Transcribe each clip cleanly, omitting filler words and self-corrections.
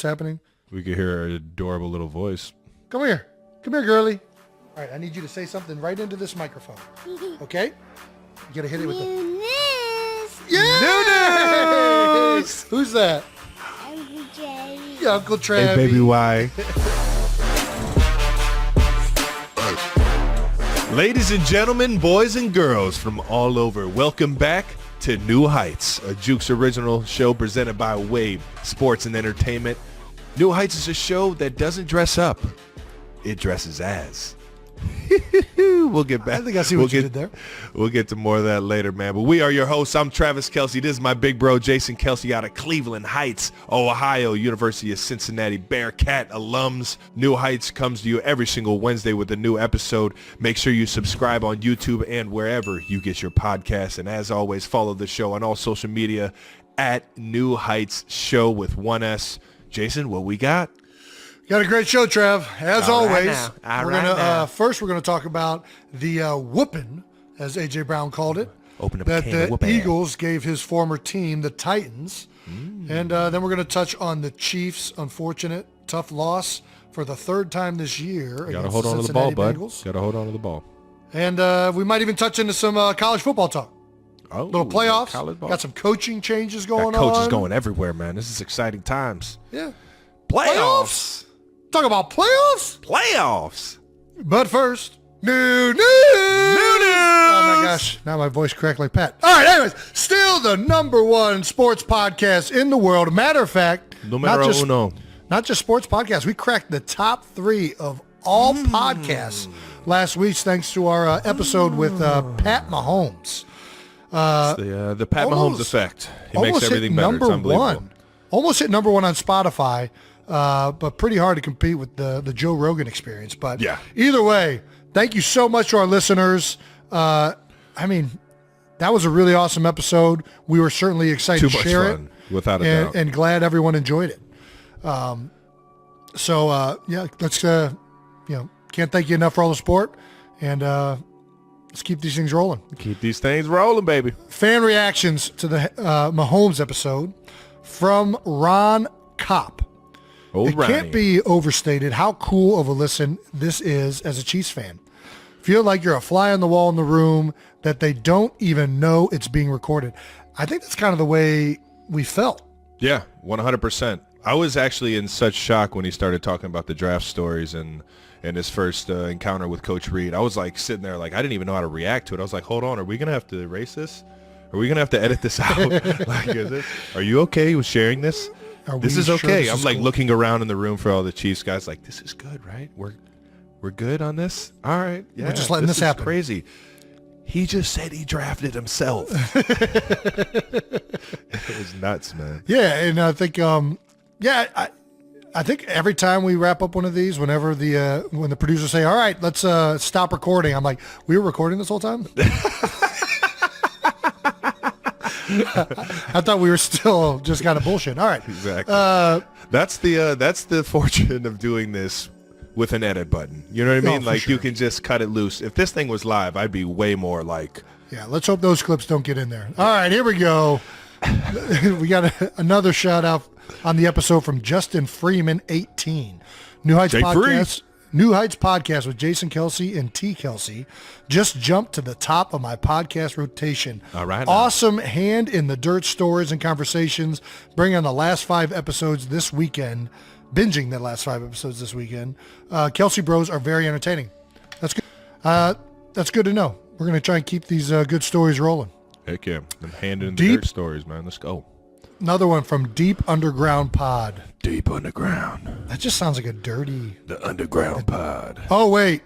happening? We could hear her adorable little voice. Come here. Come here, girly. All right, I need you to say something right into this microphone. Okay? You got to hit it with the... Yeah! News! Who's that? Uncle Jay. Yeah, Uncle Travis. Hey, baby, why? Ladies and gentlemen, boys and girls from all over, welcome back to New Heights, a Jukes original show presented by Wave Sports and Entertainment. New Heights is a show that doesn't dress up. It dresses as. We'll get back. I think I see what you did there. We'll get to more of that later, man. But we are your hosts. I'm Travis Kelce. This is my big bro, Jason Kelce, out of Cleveland Heights, Ohio, University of Cincinnati Bearcat alums. New Heights comes to you every single Wednesday with a new episode. Make sure you subscribe on YouTube and wherever you get your podcasts. And as always, follow the show on all social media at New Heights Show with 1S. Jason, what we got? Got a great show, Trev. As always, first we're gonna talk about the whooping, as AJ Brown called it, that the Eagles gave his former team, the Titans, and then we're gonna touch on the Chiefs' unfortunate tough loss for the third time this year. Got to hold on to the ball, bud. Got to hold on to the ball. And we might even touch into some college football talk. Oh, little playoffs. Got some coaching changes going on. Coaches going everywhere, man. This is exciting times. Yeah. Playoffs. Talk about playoffs? Playoffs. But first, new news. Oh, my gosh. Now my voice cracked like Pat. All right, anyways, still the #1 sports podcast in the world. Matter of fact, not just sports podcasts. We cracked the top 3 of all podcasts last week thanks to our episode with Pat Mahomes. The Pat Mahomes effect. He makes everything better. It's unbelievable. Almost hit #1 on Spotify. But pretty hard to compete with the Joe Rogan experience. But yeah. Either way, thank you so much to our listeners. I mean, that was a really awesome episode. We were certainly excited to share it. Without a doubt. And glad everyone enjoyed it. Let's, can't thank you enough for all the support. And let's keep these things rolling. Keep these things rolling, baby. Fan reactions to the Mahomes episode from Ron Kopp. Can't be overstated how cool of a listen this is as a Chiefs fan. Feel like you're a fly on the wall in the room, that they don't even know it's being recorded. I think that's kind of the way we felt. Yeah, 100%. I was actually in such shock when he started talking about the draft stories and his first encounter with Coach Reed. I was like sitting there like I didn't even know how to react to it. I was like, hold on, are we going to have to erase this? Are we going to have to edit this out? Are you okay with sharing this? This is okay. I'm like looking around in the room for all the Chiefs guys like, this is good, right? We're good on this? All right. Yeah, we're just letting this happen. Crazy. He just said he drafted himself. It was nuts, man. Yeah, and I think I think every time we wrap up one of these, whenever when the producers say, all right, let's stop recording, I'm like, we were recording this whole time? I thought we were still just kind of bullshit. All right. Exactly. That's the fortune of doing this with an edit button. You know what I mean? Like, you can just cut it loose. If this thing was live, I'd be way more like... Yeah, let's hope those clips don't get in there. All right, here we go. We got another shout out on the episode from Justin Freeman, 18. New Heights Podcast with Jason Kelce and T. Kelce just jumped to the top of my podcast rotation. All right. Awesome hand in the dirt stories and conversations. Bring on the last 5 episodes this weekend. Binging the last 5 episodes this weekend. Kelce Bros are very entertaining. That's good. That's good to know. We're going to try and keep these good stories rolling. Heck yeah. Them hand in the dirt stories, man. Let's go. Another one from Deep Underground Pod. Deep Underground. That just sounds like a dirty... The Underground Pod. Oh, wait.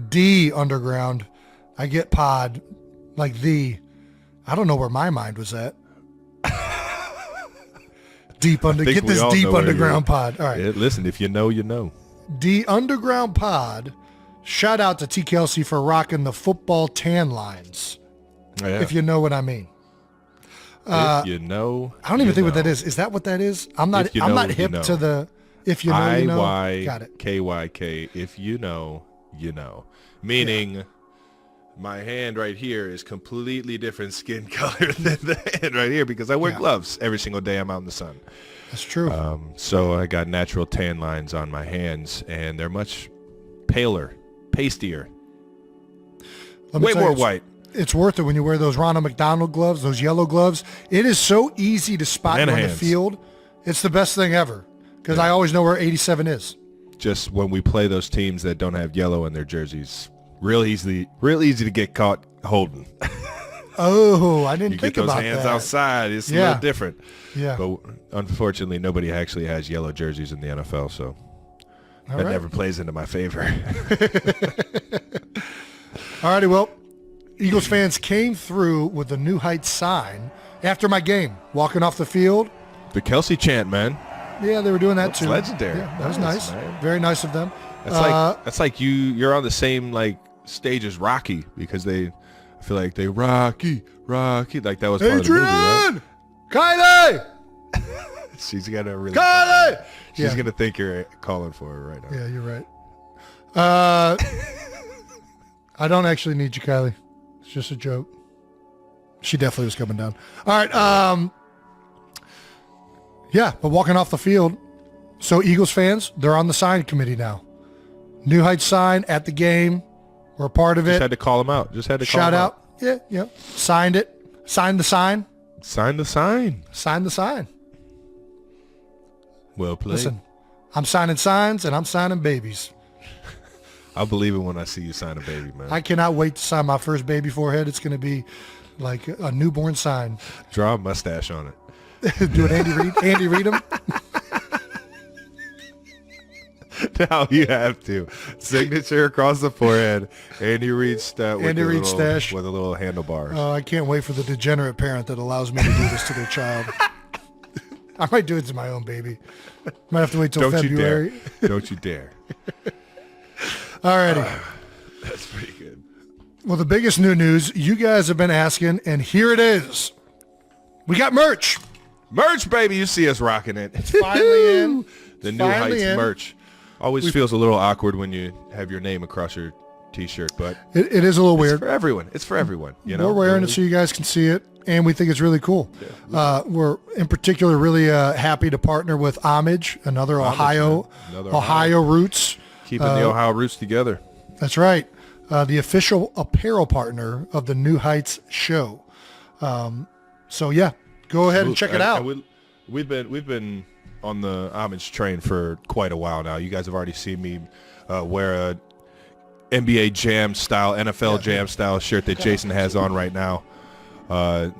D Underground. I get pod. Like the... I don't know where my mind was at. Get this Deep Underground Pod. All right. Yeah, listen, if you know, you know. D Underground Pod. Shout out to T. Kelce for rocking the football tan lines. Yeah. If you know what I mean. If you know, I don't even think what that is. Is that what that is? I'm not hip to the if you know, you know. Got it. KYK. If you know, you know. Meaning my hand right here is completely different skin color than the hand right here because I wear gloves every single day I'm out in the sun. That's true. So I got natural tan lines on my hands, and they're much paler, pastier, way more white. It's worth it when you wear those Ronald McDonald gloves, those yellow gloves. It is so easy to spot you on the field. It's the best thing ever because I always know where 87 is. Just when we play those teams that don't have yellow in their jerseys, real easy to get caught holding. Oh, I didn't think about that. You get those hands outside. It's a little different. Yeah. But unfortunately, nobody actually has yellow jerseys in the NFL, so that never plays into my favor. All righty, well, Eagles fans came through with the New Heights sign after my game, walking off the field. The Kelce chant, man. Yeah, they were doing that too. Legendary. Yeah, that was nice. Man. Very nice of them. That's like you're on the same stage as Rocky because I feel like they Rocky, like that was part of the movie, right? Kylie! She's got to really Kylie! She's gonna think you're calling for her right now. Yeah, you're right. I don't actually need you, Kylie. It's just a joke. She definitely was coming down. All right. Yeah, but walking off the field. So Eagles fans, they're on the sign committee now. New Heights sign at the game. We're a part of it. Just had to call them out. Shout out. Yeah. Signed it. Signed the sign. Signed the sign. Signed the sign. Well played. Listen, I'm signing signs and I'm signing babies. I'll believe it when I see you sign a baby, man. I cannot wait to sign my first baby forehead. It's going to be like a newborn sign. Draw a mustache on it. Do it, Andy Reid him. Now you have to. Signature across the forehead. Andy Reid stash with a little handlebar. I can't wait for the degenerate parent that allows me to do this to their child. I might do it to my own baby. Might have to wait till February. Don't you dare. All righty. That's pretty good. Well, the biggest new news you guys have been asking, and here it is. We got merch. Merch, baby. You see us rocking it. It's finally in. The New Heights merch. Always feels a little awkward when you have your name across your T-shirt, but it is a little weird. It's for everyone. You know, we're wearing it so you guys can see it, and we think it's really cool. Yeah. We're in particular really happy to partner with Homage, another Ohio roots. Keeping the Ohio roots together. That's right. The official apparel partner of the New Heights show. So yeah, go ahead and check it out. We've been on the Homage train for quite a while now. You guys have already seen me wear a NBA Jam style, NFL Jam style shirt that Jason has on right now.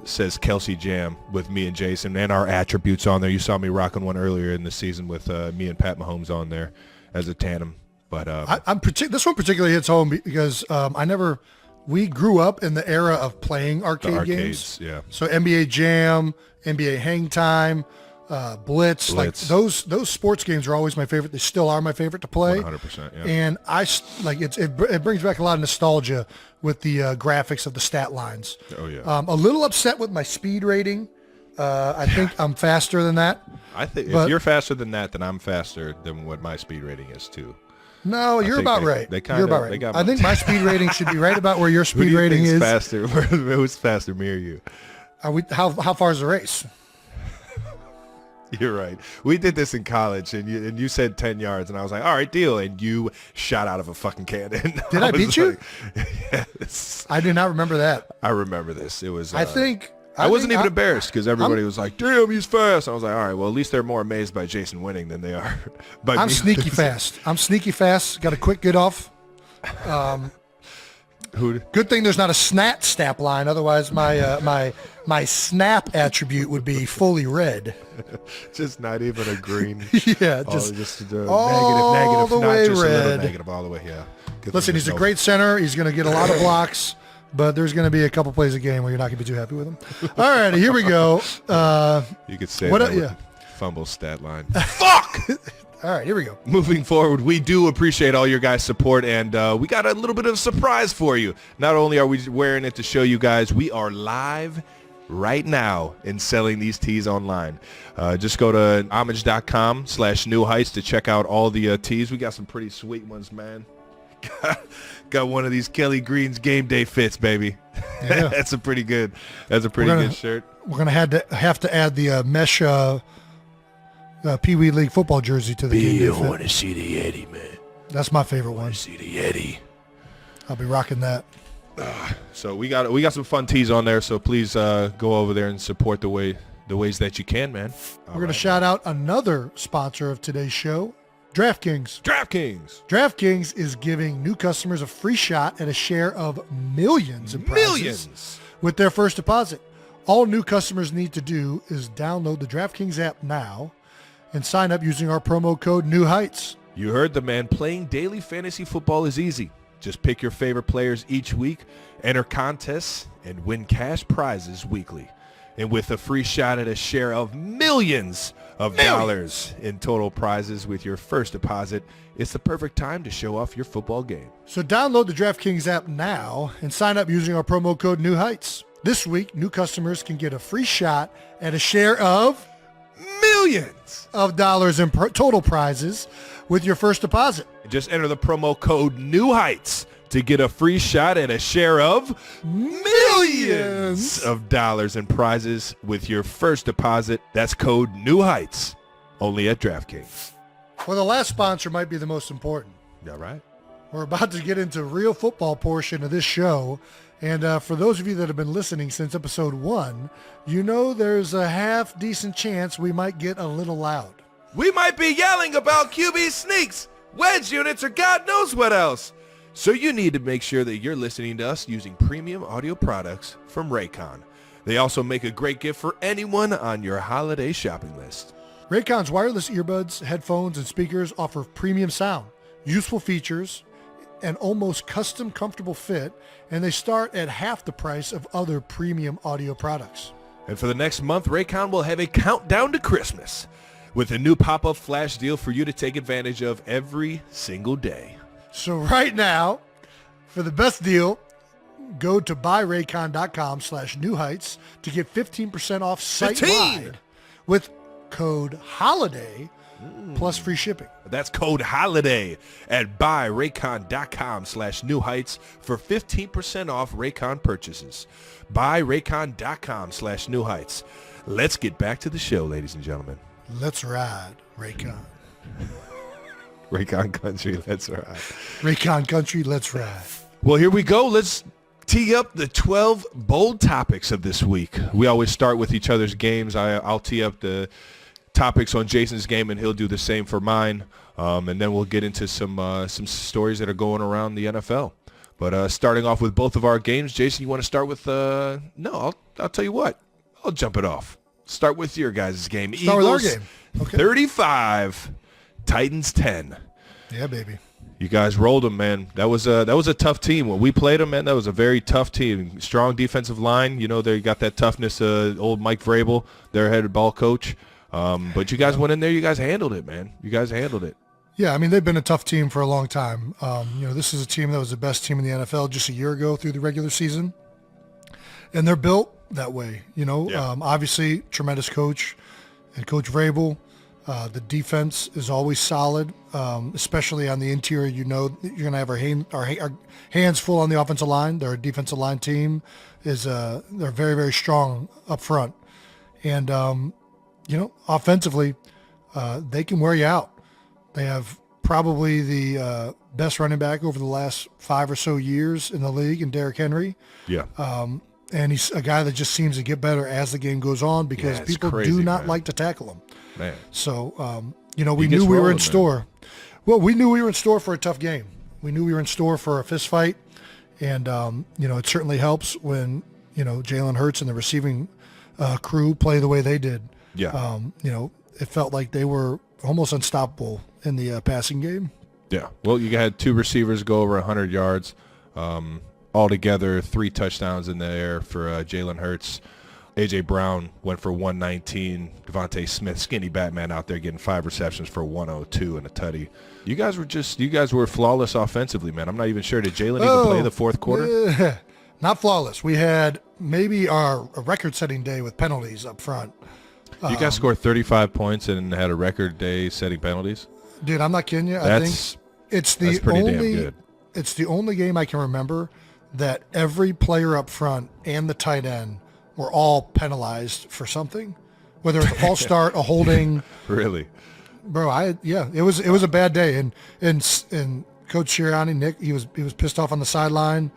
Says Kelce Jam with me and Jason and our attributes on there. You saw me rocking one earlier in the season with me and Pat Mahomes on there as a tandem. But this one particularly hits home because we grew up in the era of playing arcades, games. Yeah. So NBA Jam, NBA Hang Time, Blitz, like those sports games are always my favorite. They still are my favorite to play. 100%. Yeah. And it brings back a lot of nostalgia with the graphics of the stat lines. Oh yeah. A little upset with my speed rating. I think I'm faster than that. I think if you're faster than that, then I'm faster than what my speed rating is too. No, you're about right. You're about right. I think my speed rating should be right about where your speed rating is. Faster? Who's faster, me or you? How far is the race? You're right. We did this in college, and you said 10 yards, and I was like, all right, deal. And you shot out of a fucking cannon. Did I beat you? Yes. I do not remember that. I remember this. It was. I wasn't even embarrassed because everybody was like, damn, he's fast. I was like, all right, well, at least they're more amazed by Jason winning than they are by me. I'm sneaky fast. Got a quick get off. Good thing there's not a snap line. Otherwise, my snap attribute would be fully red. Just not even a green. Yeah, just negative, all the way not just red. A little negative all the way. Yeah. Listen, he's a great center. He's going to get a lot of blocks. But there's going to be a couple plays a game where you're not going to be too happy with him. All right, here we go. You could say fumble stat line. Fuck! All right, here we go. Moving forward, we do appreciate all your guys' support, and we got a little bit of a surprise for you. Not only are we wearing it to show you guys, we are live right now in selling these tees online. Just go to homage.com/New Heights to check out all the tees. We got some pretty sweet ones, man. Got one of these Kelly Green's game day fits, baby. Yeah. That's a pretty good. That's a pretty good shirt. We're gonna have to add the mesh Pee Wee League football jersey to the game. I want to see the Yeti, man. That's my favorite one. See the Yeti. I'll be rocking that. So we got some fun tees on there. So please go over there and support the ways that you can, man. We're going to shout out another sponsor of today's show, DraftKings. DraftKings is giving new customers a free shot at a share of millions in prizes with their first deposit. All new customers need to do is download the DraftKings app now and sign up using our promo code New Heights. You heard the man. Playing daily fantasy football is easy. Just pick your favorite players each week, enter contests, and win cash prizes weekly. And with a free shot at a share of millions of dollars in total prizes with your first deposit, it's the perfect time to show off your football game. So download the DraftKings app now and sign up using our promo code New Heights. This week, new customers can get a free shot at a share of millions of dollars in total prizes with your first deposit. Just enter the promo code New Heights to get a free shot at a share of millions of dollars in prizes with your first deposit. That's code New Heights, only at DraftKings. Well, the last sponsor might be the most important. All right. We're about to get into real football portion of this show. And for those of you that have been listening since episode 1, you know there's a half decent chance we might get a little loud. We might be yelling about QB sneaks, wedge units, or God knows what else. So you need to make sure that you're listening to us using premium audio products from Raycon. They also make a great gift for anyone on your holiday shopping list. Raycon's wireless earbuds, headphones, and speakers offer premium sound, useful features, and almost custom comfortable fit, and they start at half the price of other premium audio products. And for the next month, Raycon will have a countdown to Christmas with a new pop-up flash deal for you to take advantage of every single day. So right now, for the best deal, go to buyraycon.com/newheights to get 15% off site-wide with code HOLIDAY plus free shipping. That's code HOLIDAY at buyraycon.com/newheights for 15% off Raycon purchases. Buyraycon.com/newheights. Let's get back to the show, ladies and gentlemen. Let's ride, Raycon. Raycon Country, let's ride. Raycon Country, let's ride. Well, here we go. Let's tee up the 12 bold topics of this week. We always start with each other's games. I'll tee up the topics on Jason's game, and he'll do the same for mine. And then we'll get into some stories that are going around the NFL. But starting off with both of our games, Jason, you want to start with? No, I'll tell you what. I'll jump it off. Start with your guys' game. Start Eagles, with our game. Okay. 35, Titans 10. Yeah, baby. You guys rolled them, man. That was a tough team. When we played them, man, that was a very tough team. Strong defensive line. You know, they got that toughness. Old Mike Vrabel, their head ball coach. But you guys went in there. You guys handled it, man. You guys handled it. Yeah, I mean, they've been a tough team for a long time. This is a team that was the best team in the NFL just a year ago through the regular season. And they're built that way, Obviously, tremendous coach and Coach Vrabel. The defense is always solid, especially on the interior. You know you're going to have our hands full on the offensive line. Their defensive line team they're very, very strong up front. And, offensively, they can wear you out. They have probably the best running back over the last 5 or so years in the league in Derrick Henry. Yeah. And he's a guy that just seems to get better as the game goes on because people do not like to tackle him. Man. So, we knew we were in store. Well, we knew we were in store for a tough game. We knew we were in store for a fist fight. And, it certainly helps when, Jalen Hurts and the receiving crew play the way they did. Yeah. It felt like they were almost unstoppable in the passing game. Yeah. Well, you had 2 receivers go over 100 yards. Altogether, 3 touchdowns in the air for Jalen Hurts. A.J. Brown went for 119. Devontae Smith, skinny Batman out there getting 5 receptions for 102 and a tutty. You guys were flawless offensively, man. I'm not even sure. Did Jalen even play the fourth quarter? Not flawless. We had maybe a record-setting day with penalties up front. You guys scored 35 points and had a record day setting penalties? Dude, I'm not kidding you. I think it's the only game I can remember that every player up front and the tight end were all penalized for something. whether it's a false start, a holding. Really? Bro, it was a bad day, and Coach Sirianni, Nick, he was pissed off on the sideline.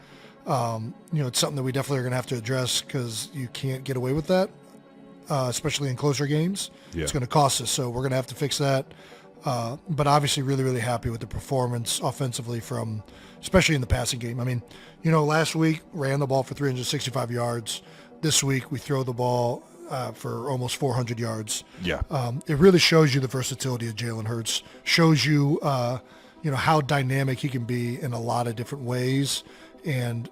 It's something that we definitely are going to have to address because you can't get away with that, especially in closer games. Yeah. It's going to cost us, so we're going to have to fix that. But obviously, really, really happy with the performance offensively especially in the passing game. I mean, last week ran the ball for 365 yards. This week we throw the ball for almost 400 yards. Yeah. It really shows you the versatility of Jalen Hurts. Shows you, how dynamic he can be in a lot of different ways, and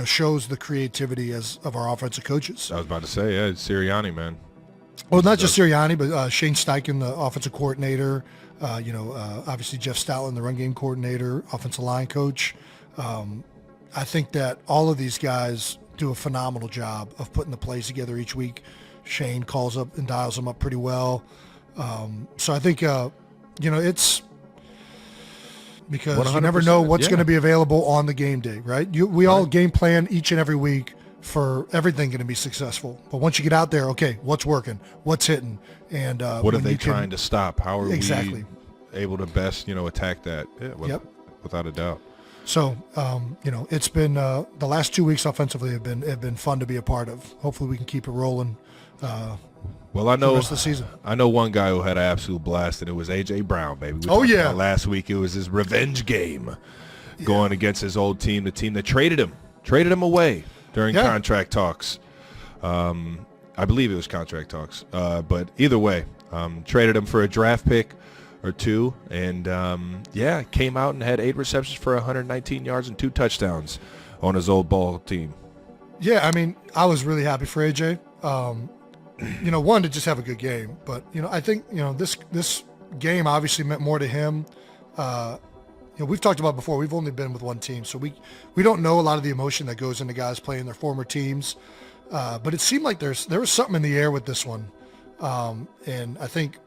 shows the creativity of our offensive coaches. I was about to say, yeah, it's Sirianni, man. Well, not just Sirianni, but Shane Steichen, the offensive coordinator. Obviously Jeff Stoutland, the run game coordinator, offensive line coach. I think that all of these guys do a phenomenal job of putting the plays together each week. Shane calls up and dials them up pretty well. So I think, it's because 100%, you never know what's going to be available on the game day, right? We all game plan each and every week for everything going to be successul. But once you get out there, okay, what's working, what's hitting, and what are they trying to stop? How are we able to best, attack that? Yeah, without a doubt. So, it's been the last 2 weeks offensively have been fun to be a part of. Hopefully, we can keep it rolling. Well, I know the rest of the season. I know one guy who had an absolute blast, and it was A.J. Brown, baby. Last week it was his revenge game, going against his old team, the team that traded him away during contract talks. I believe it was contract talks, but either way, traded him for a draft pick or two, and came out and had 8 receptions for 119 yards and 2 touchdowns on his old ball team. Yeah, I mean, I was really happy for AJ. One, to just have a good game, but I think this game obviously meant more to him. We've talked about before, we've only been with one team, so we don't know a lot of the emotion that goes into guys playing their former teams, but it seemed like there was something in the air with this one, and I think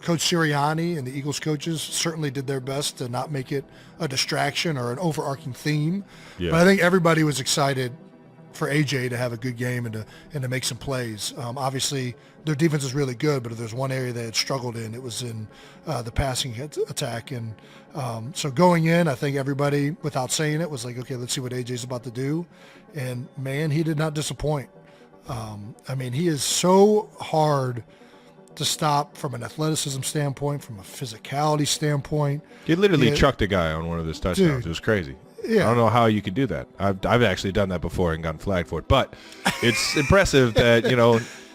Coach Sirianni and the Eagles coaches certainly did their best to not make it a distraction or an overarching theme. Yeah. But I think everybody was excited for AJ to have a good game and to make some plays. Obviously, their defense is really good, but if there's one area they had struggled in, it was in the passing attack. And so going in, I think everybody, without saying it, was like, okay, let's see what AJ's about to do. And, man, he did not disappoint. He is so hard to stop from an athleticism standpoint, from a physicality standpoint. He literally chucked a guy on one of his touchdowns. Dude, it was crazy. Yeah. I don't know how you could do that. I've actually done that before and gotten flagged for it. But it's impressive that,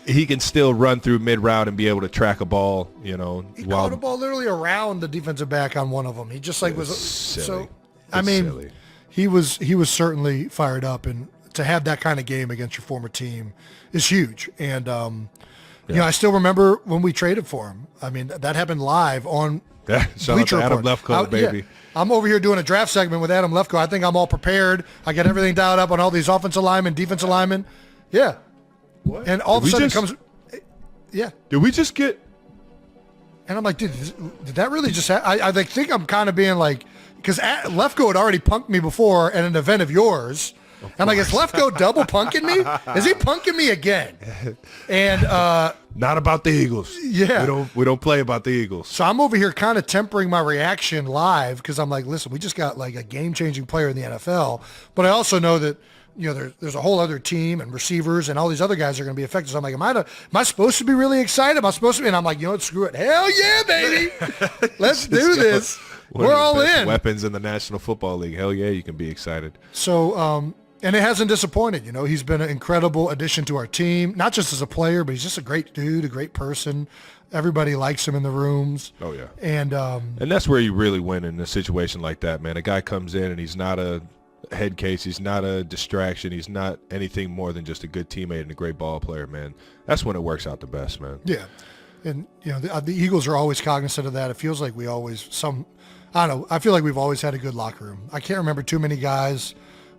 he can still run through mid-route and be able to track a ball, He caught a ball literally around the defensive back on one of them. He just was silly. So, silly. He was certainly fired up, and to have that kind of game against your former team is huge. And, I still remember when we traded for him. I mean, that happened live on shout out to Adam Lefkoe, baby. Yeah. I'm over here doing a draft segment with Adam Lefkoe. I think I'm all prepared. I got everything dialed up on all these offensive linemen, defensive linemen. Yeah. What? And all of a sudden it comes. Yeah. Did we just get? And I'm like, dude, did that really just happen? I think I'm kind of being like, because Lefkoe had already punked me before at an event of yours. I'm like, is Lefkoe double punking me? Is he punking me again? And not about the Eagles. Yeah, we don't play about the Eagles. So I'm over here kind of tempering my reaction live because I'm like, listen, we just got like a game-changing player in the NFL, but I also know that there's a whole other team and receivers and all these other guys are going to be affected. So I'm like, am I supposed to be really excited? Am I supposed to be? And I'm like, screw it. Hell yeah, baby. Let's do this. We're all in. Weapons in the National Football League. Hell yeah, you can be excited. So, and it hasn't disappointed. He's been an incredible addition to our team, not just as a player, but he's just a great dude, a great person. Everybody likes him in the rooms. Oh, yeah. And that's where you really win in a situation like that, man. A guy comes in and he's not a head case. He's not a distraction. He's not anything more than just a good teammate and a great ball player, man. That's when it works out the best, man. Yeah. And, the Eagles are always cognizant of that. It feels like we always I don't know. I feel like we've always had a good locker room. I can't remember too many guys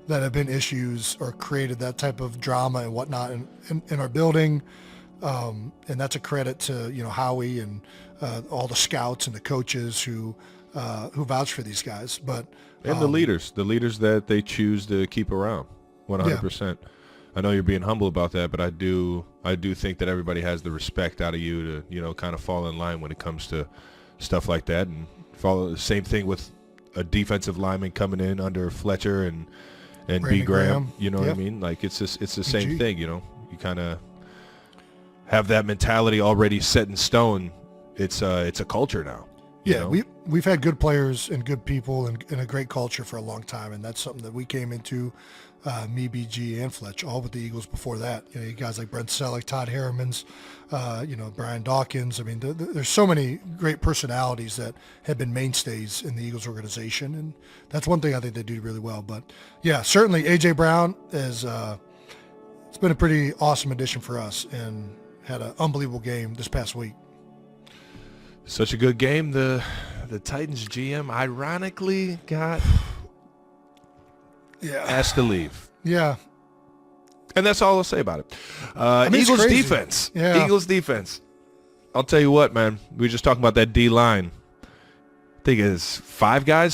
that have been issues or created that type of drama and whatnot in our building. And that's a credit to, Howie and all the scouts and the coaches who vouch for these guys. But and the leaders that they choose to keep around 100%. I know you're being humble about that, but I do think that everybody has the respect out of you to, kind of fall in line when it comes to stuff like that, and follow the same thing with a defensive lineman coming in under Fletcher and B. Graham. You know what I mean? Like it's the same thing. You kind of have that mentality already set in stone. It's a culture now. Yeah, we've had good players and good people and a great culture for a long time, and that's something that we came into, me, BG, and Fletch, all with the Eagles before that. You guys like Brent Selleck, Todd Harriman's, Brian Dawkins. I mean, there's so many great personalities that have been mainstays in the Eagles organization, and that's one thing I think they do really well. But yeah, certainly A.J. Brown is it's been a pretty awesome addition for us and had an unbelievable game this past week. Such a good game. The Titans GM ironically got asked to leave. Yeah. And that's all I'll say about it. Eagles defense. Yeah. Eagles defense. I'll tell you what, man. We were just talking about that D-line. I think it's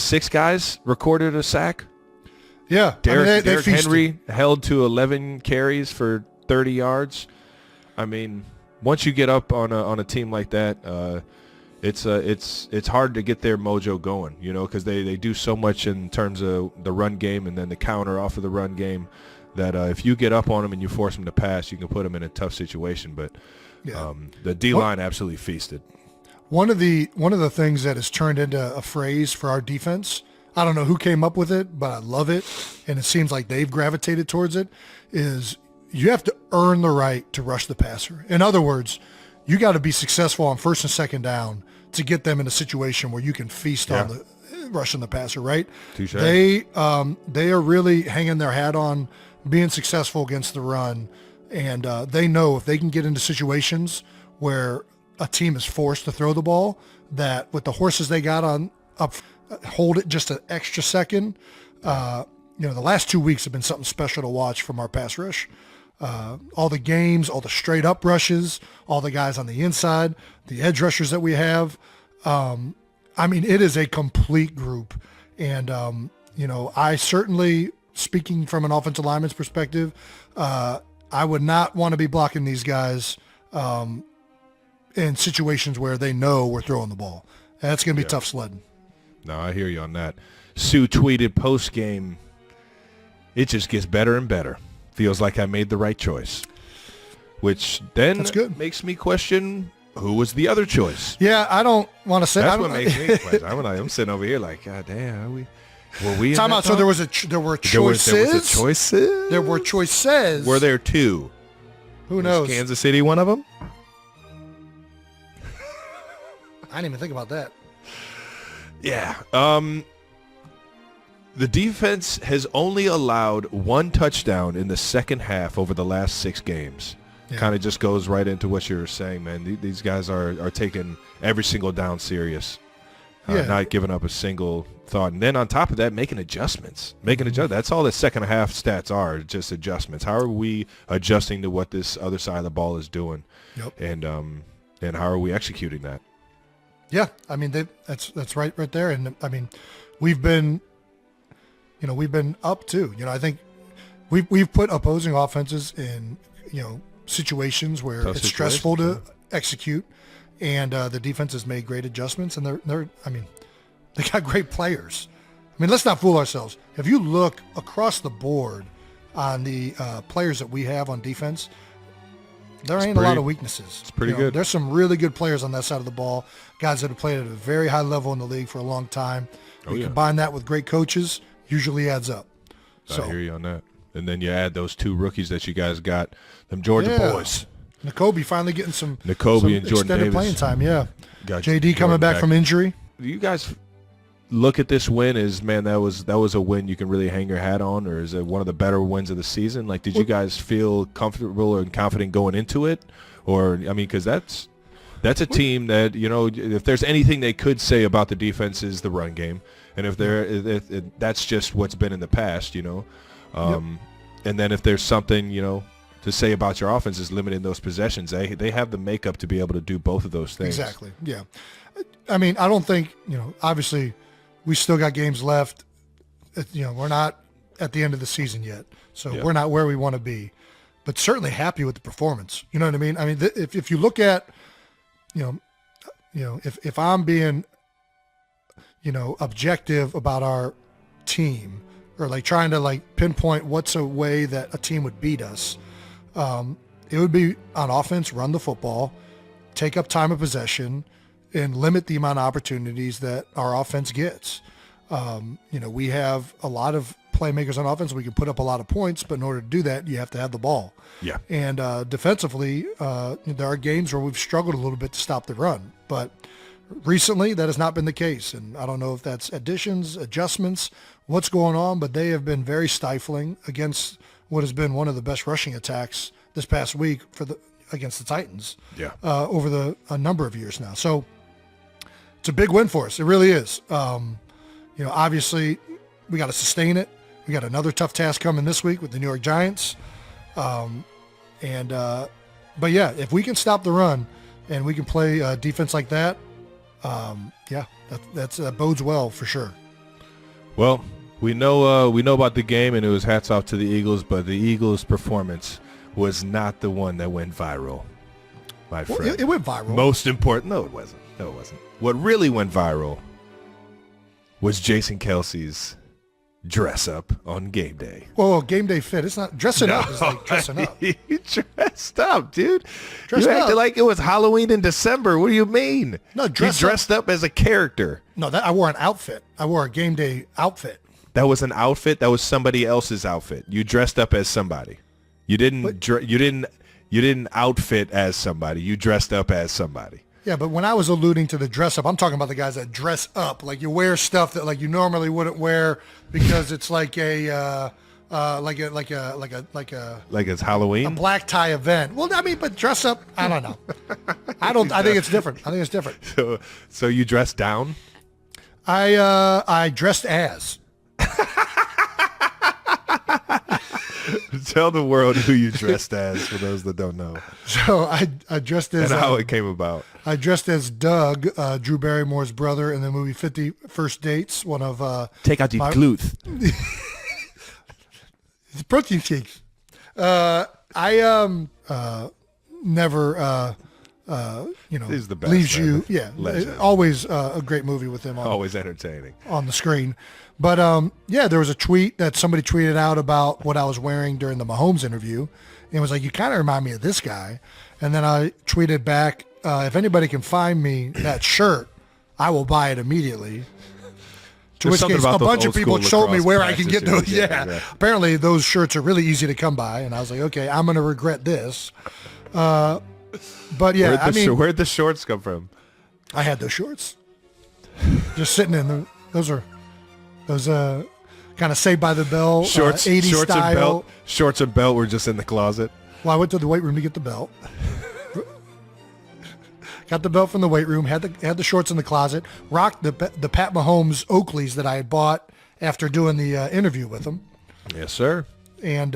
6 guys recorded a sack. Yeah. Derrick Henry held to 11 carries for 30 yards. I mean, once you get up on a team like that, it's hard to get their mojo going, because they do so much in terms of the run game and then the counter off of the run game that if you get up on them and you force them to pass, you can put them in a tough situation. But the D-line absolutely feasted. One of the things that has turned into a phrase for our defense, I don't know who came up with it, but I love it, and it seems like they've gravitated towards it, is you have to earn the right to rush the passer. In other words, you got to be successful on first and second down to get them in a situation where you can feast on the rushing the passer, right? Touché. They are really hanging their hat on being successful against the run, and they know if they can get into situations where a team is forced to throw the ball, that with the horses they got up, hold it just an extra second. The last 2 weeks have been something special to watch from our pass rush. All the games, all the straight up rushes, all the guys on the inside, the edge rushers that we have. It is a complete group. And, I certainly, speaking from an offensive lineman's perspective, I would not want to be blocking these guys in situations where they know we're throwing the ball. That's going to be tough sledding. No, I hear you on that. Sue tweeted post-game, it just gets better and better. Feels like I made the right choice, which then makes me question who was the other choice. Yeah, I don't want to say. That's what makes me question. I'm sitting over here like, God damn, were we? Time out. So there were choices. There were choices. Were there 2? Who knows? Was Kansas City one of them? I didn't even think about that. Yeah. The defense has only allowed 1 touchdown in the second half over the last 6 games. Yeah. Kind of just goes right into what you were saying, man. These guys are taking every single down serious, not giving up a single thought. And then on top of that, making adjustments. That's all the second half stats are, just adjustments. How are we adjusting to what this other side of the ball is doing? Yep. And how are we executing that? Yeah, that's right there. And we've been up too. I think we've put opposing offenses in, situations where it's stressful to execute, and the defense has made great adjustments, and they got great players. Let's not fool ourselves. If you look across the board on the players that we have on defense, there ain't a lot of weaknesses. It's pretty good. There's some really good players on that side of the ball, guys that have played at a very high level in the league for a long time. Combine that with great coaches, usually adds up. I hear you on that. And then you add those 2 rookies that you guys got, them Georgia boys. N'Kobe finally getting some and Jordan extended Davis. Playing time. Yeah. Got JD coming back from injury. You guys look at this win as, man, that was a win you can really hang your hat on, or is it one of the better wins of the season? Like, did you guys feel comfortable and confident going into it? Or, because that's a team that, if there's anything they could say about the defense is the run game. And if that's just what's been in the past, and then if there's something, to say about your offense is limiting those possessions, they have the makeup to be able to do both of those things. Exactly. Yeah. I don't think, obviously we still got games left. We're not at the end of the season yet, so we're not where we want to be. but certainly happy with the performance. You know what I mean? I mean, if you look at, if I'm being, objective about our team, or like trying to like pinpoint what's a way that a team would beat us, it would be on offense, run the football, take up time of possession, and limit the amount of opportunities that our offense gets. We have a lot of playmakers on offense. We can put up a lot of points, but in order to do that, you have to have the ball. Yeah. And defensively, there are games where we've struggled a little bit to stop the run, but recently that has not been the case. And I don't know if that's additions, adjustments, what's going on, but they have been very stifling against what has been one of the best rushing attacks this past week against the Titans. Yeah. Over a number of years now. So it's a big win for us. It really is. Obviously we got to sustain it. We got another tough task coming this week with the New York Giants. But yeah, if we can stop the run and we can play defense like that, that bodes well for sure. Well, we know about the game, and it was hats off to the Eagles, but the Eagles' performance was not the one that went viral, my friend. Well, it went viral. Most important. No, it wasn't. What really went viral was Jason Kelce's dress up on game day. Well, game day fit. It's not dressing up. It's like dressing up. You dressed up, dude. Dressed you acted up. like it was Halloween in December. What do you mean? No, you dressed up as a character. No, I wore an outfit. I wore a game day outfit. That was an outfit. That was somebody else's outfit. You dressed up as somebody. You didn't. You didn't outfit as somebody. You dressed up as somebody. Yeah, but when I was alluding to the dress up, I'm talking about the guys that dress up. Like you wear stuff that like you normally wouldn't wear because it's like like it's Halloween, a black tie event. Well, I mean, but dress up, I don't know. I think it's different. So you dressed down? I dressed as. Tell the world who you dressed as for those that don't know. So I dressed as... And how it came about. I dressed as Doug, Drew Barrymore's brother in the movie 50 First Dates, one of... Take out the cloth. Protein shakes. I never... He's the best, leaves man. you... Yeah, Legend. Always a great movie with him. Always entertaining. On the screen. But, there was a tweet that somebody tweeted out about what I was wearing during the Mahomes interview. And it was like, you kind of remind me of this guy. And then I tweeted back, if anybody can find me that shirt, I will buy it immediately. To which case, a bunch of people told me where I can get those. Yeah. Apparently, those shirts are really easy to come by. And I was like, okay, I'm going to regret this. But, yeah, Where'd the shorts come from? I had those shorts. Just sitting in them. Those kind of Saved by the Bell, shorts, 80s shorts style. And belt. Shorts and belt were just in the closet. Well, I went to the weight room to get the belt. Got the belt from the weight room, had the shorts in the closet, rocked the Pat Mahomes Oakleys that I had bought after doing the interview with him. Yes, sir. And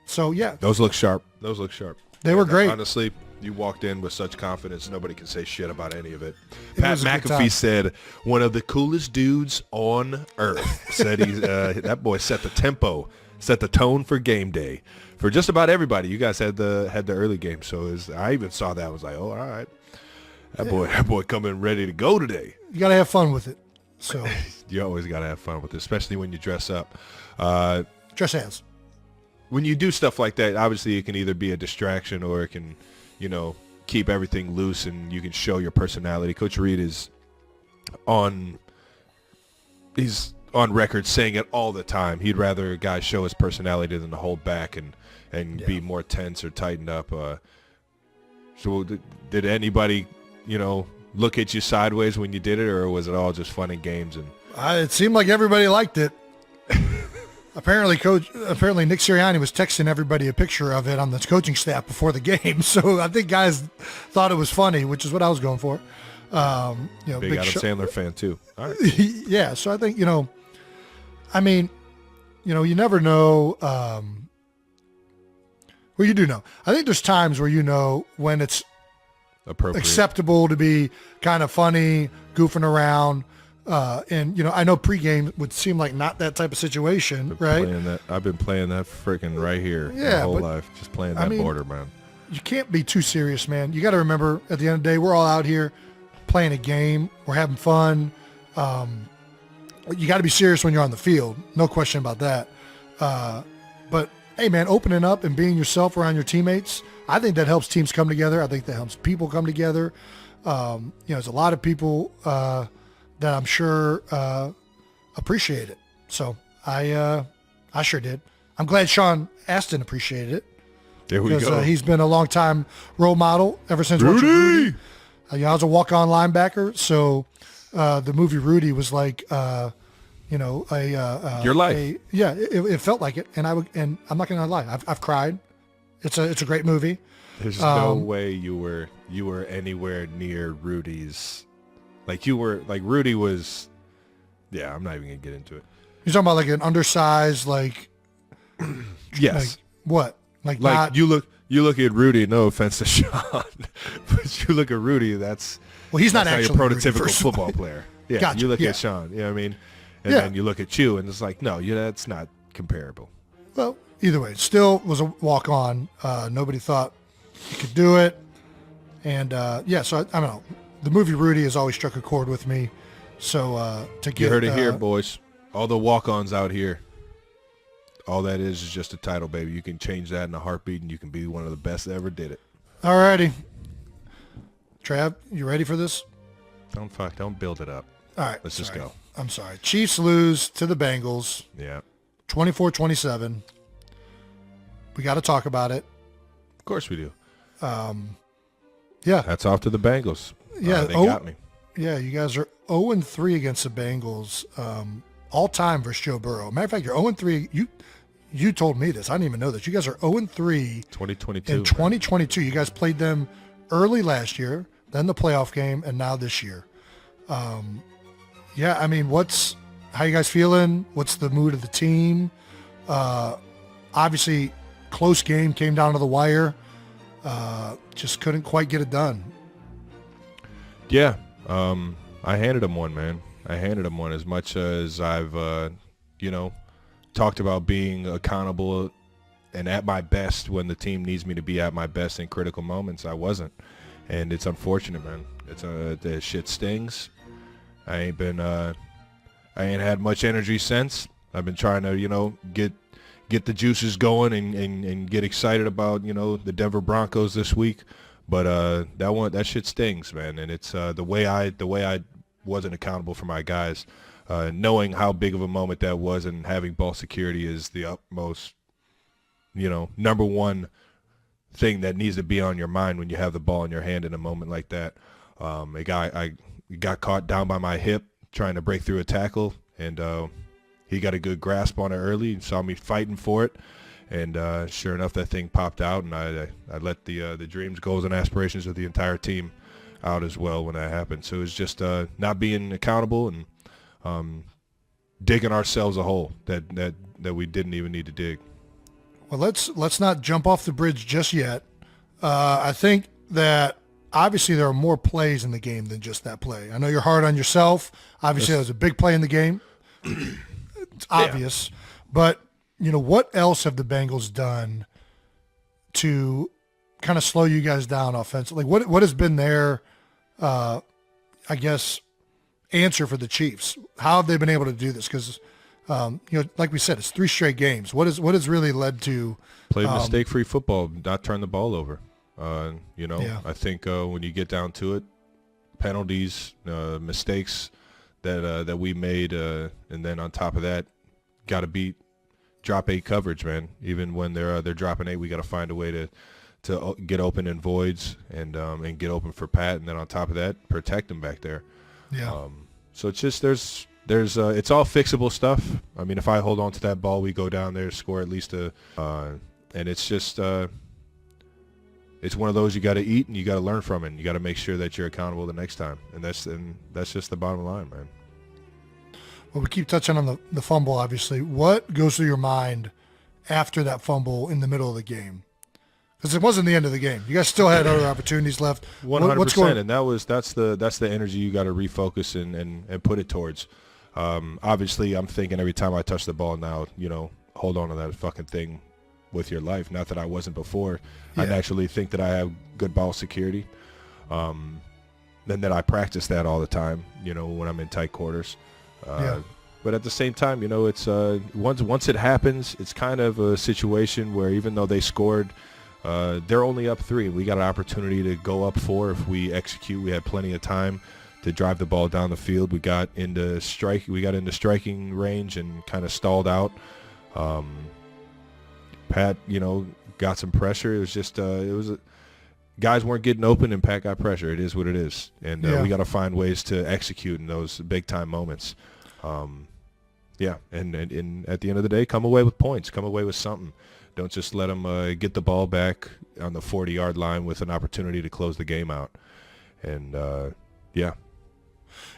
so, yeah. Those look sharp. They were great. Honestly, you walked in with such confidence, nobody can say shit about any of it. It Pat was a good McAfee time. said, one of the coolest dudes on earth. Said he's that boy set the tempo, set the tone for game day for just about everybody. You guys had the early game, so I even saw that. I was like, oh, all right, that boy coming ready to go today. You got to have fun with it. So You always got to have fun with it, especially when you dress up. dress as. When you do stuff like that, obviously it can either be a distraction or it can, keep everything loose and you can show your personality. Coach Reed he's on record saying it all the time. He'd rather a guy show his personality than to hold back and be more tense or tightened up. So did anybody, look at you sideways when you did it, or was it all just fun and games? And It seemed like everybody liked it. Apparently Nick Sirianni was texting everybody a picture of it on the coaching staff before the game. So I think guys thought it was funny, which is what I was going for. big Adam Sandler fan too. All right. Yeah. So I think, you never know. Well, you do know. I think there's times where when it's Appropriate. acceptable to be kind of funny, goofing around. And, I know pregame would seem like not that type of situation, right? I've been playing that freaking right here my Yeah, whole but, life, just playing that border, man. You can't be too serious, man. You got to remember, at the end of the day, we're all out here playing a game. We're having fun. You got to be serious when you're on the field. No question about that. But, hey, man, opening up and being yourself around your teammates, I think that helps teams come together. I think that helps people come together. There's a lot of people that I'm sure appreciate it. So I sure did. I'm glad Sean Astin appreciated it. There we go. He's been a long time role model ever since watching Rudy. I was a walk-on linebacker, so the movie Rudy was like, your life. It felt like it, and I'm not gonna lie, I've cried. It's a great movie. There's no way you were anywhere near Rudy's. Like Rudy was. Yeah, I'm not even gonna get into it. You're talking about like an undersized, like. Yes. Like, what? Like not, you look at Rudy. No offense to Sean, but you look at Rudy. He's not actually a prototypical Rudy, football player. Yeah, gotcha. You look at Sean. You know what I mean? And then you look at you, and it's like, no, that's not comparable. Well, either way, it still was a walk on. Nobody thought he could do it, and so I don't know. The movie Rudy has always struck a chord with me. So to get you heard it here, boys. All the walk-ons out here. All that is just a title, baby. You can change that in a heartbeat, and you can be one of the best that ever did it. All righty. Trav, you ready for this? Don't build it up. All right. Let's just go. I'm sorry. Chiefs lose to the Bengals. Yeah. 24-27. We got to talk about it. Of course we do. Yeah. Hats off to the Bengals. Yeah. They got me. Yeah, you guys are 0-3 against the Bengals. All time versus Joe Burrow. Matter of fact, you're 0-3. You told me this. I didn't even know this. You guys are 0-3 2022. in 2022. You guys played them early last year, then the playoff game, and now this year. How you guys feeling? What's the mood of the team? Obviously, close game, came down to the wire. Just couldn't quite get it done. Yeah. I handed him one, man. I handed him one. As much as I've, talked about being accountable and at my best when the team needs me to be at my best in critical moments, I wasn't. And it's unfortunate, man. The shit stings. I ain't had much energy since. I've been trying to, get the juices going and get excited about, the Denver Broncos this week. But that shit stings, man. And it's the way I wasn't accountable for my guys. Knowing how big of a moment that was and having ball security is the utmost, number one thing that needs to be on your mind when you have the ball in your hand in a moment like that. I got caught down by my hip trying to break through a tackle, and he got a good grasp on it early and saw me fighting for it. And sure enough, that thing popped out, and I let the dreams, goals, and aspirations of the entire team out as well when that happened. So it was just not being accountable and digging ourselves a hole that we didn't even need to dig. Well, let's not jump off the bridge just yet. I think that obviously there are more plays in the game than just that play. I know you're hard on yourself. Obviously, that was a big play in the game. It's obvious. Yeah. But, what else have the Bengals done to kind of slow you guys down offensively? What has been their, answer for the Chiefs? How have they been able to do this? Because, like we said, it's 3 straight games. What has really led to play mistake-free football, not turn the ball over? I think when you get down to it, penalties, mistakes that we made, and then on top of that, got to beat drop 8 coverage, man. Even when they're dropping 8, we got to find a way to get open in voids and get open for Pat, and then on top of that, protect him back there. Yeah. So it's just there's it's all fixable stuff. I mean, if I hold on to that ball, we go down there, score at least and it's just it's one of those you got to eat and you got to learn from it. And you got to make sure that you're accountable the next time, and that's just the bottom line, man. Well, we keep touching on the fumble, obviously. What goes through your mind after that fumble in the middle of the game? Because it wasn't the end of the game. You guys still had other opportunities left. 100%, and that's the energy you got to refocus and put it towards. Obviously, I'm thinking every time I touch the ball now, hold on to that fucking thing with your life. Not that I wasn't before. Yeah. I naturally think that I have good ball security. And that I practice that all the time, when I'm in tight quarters. But at the same time, it's once it happens, it's kind of a situation where even though they scored, they're only up 3. We got an opportunity to go up 4 if we execute. We had plenty of time to drive the ball down the field. We got into striking range and kind of stalled out. Pat, got some pressure. It was just guys weren't getting open, and Pat got pressure. It is what it is, and we got to find ways to execute in those big time moments. And at the end of the day, come away with points. Come away with something. Don't just let them get the ball back on the 40-yard line with an opportunity to close the game out. And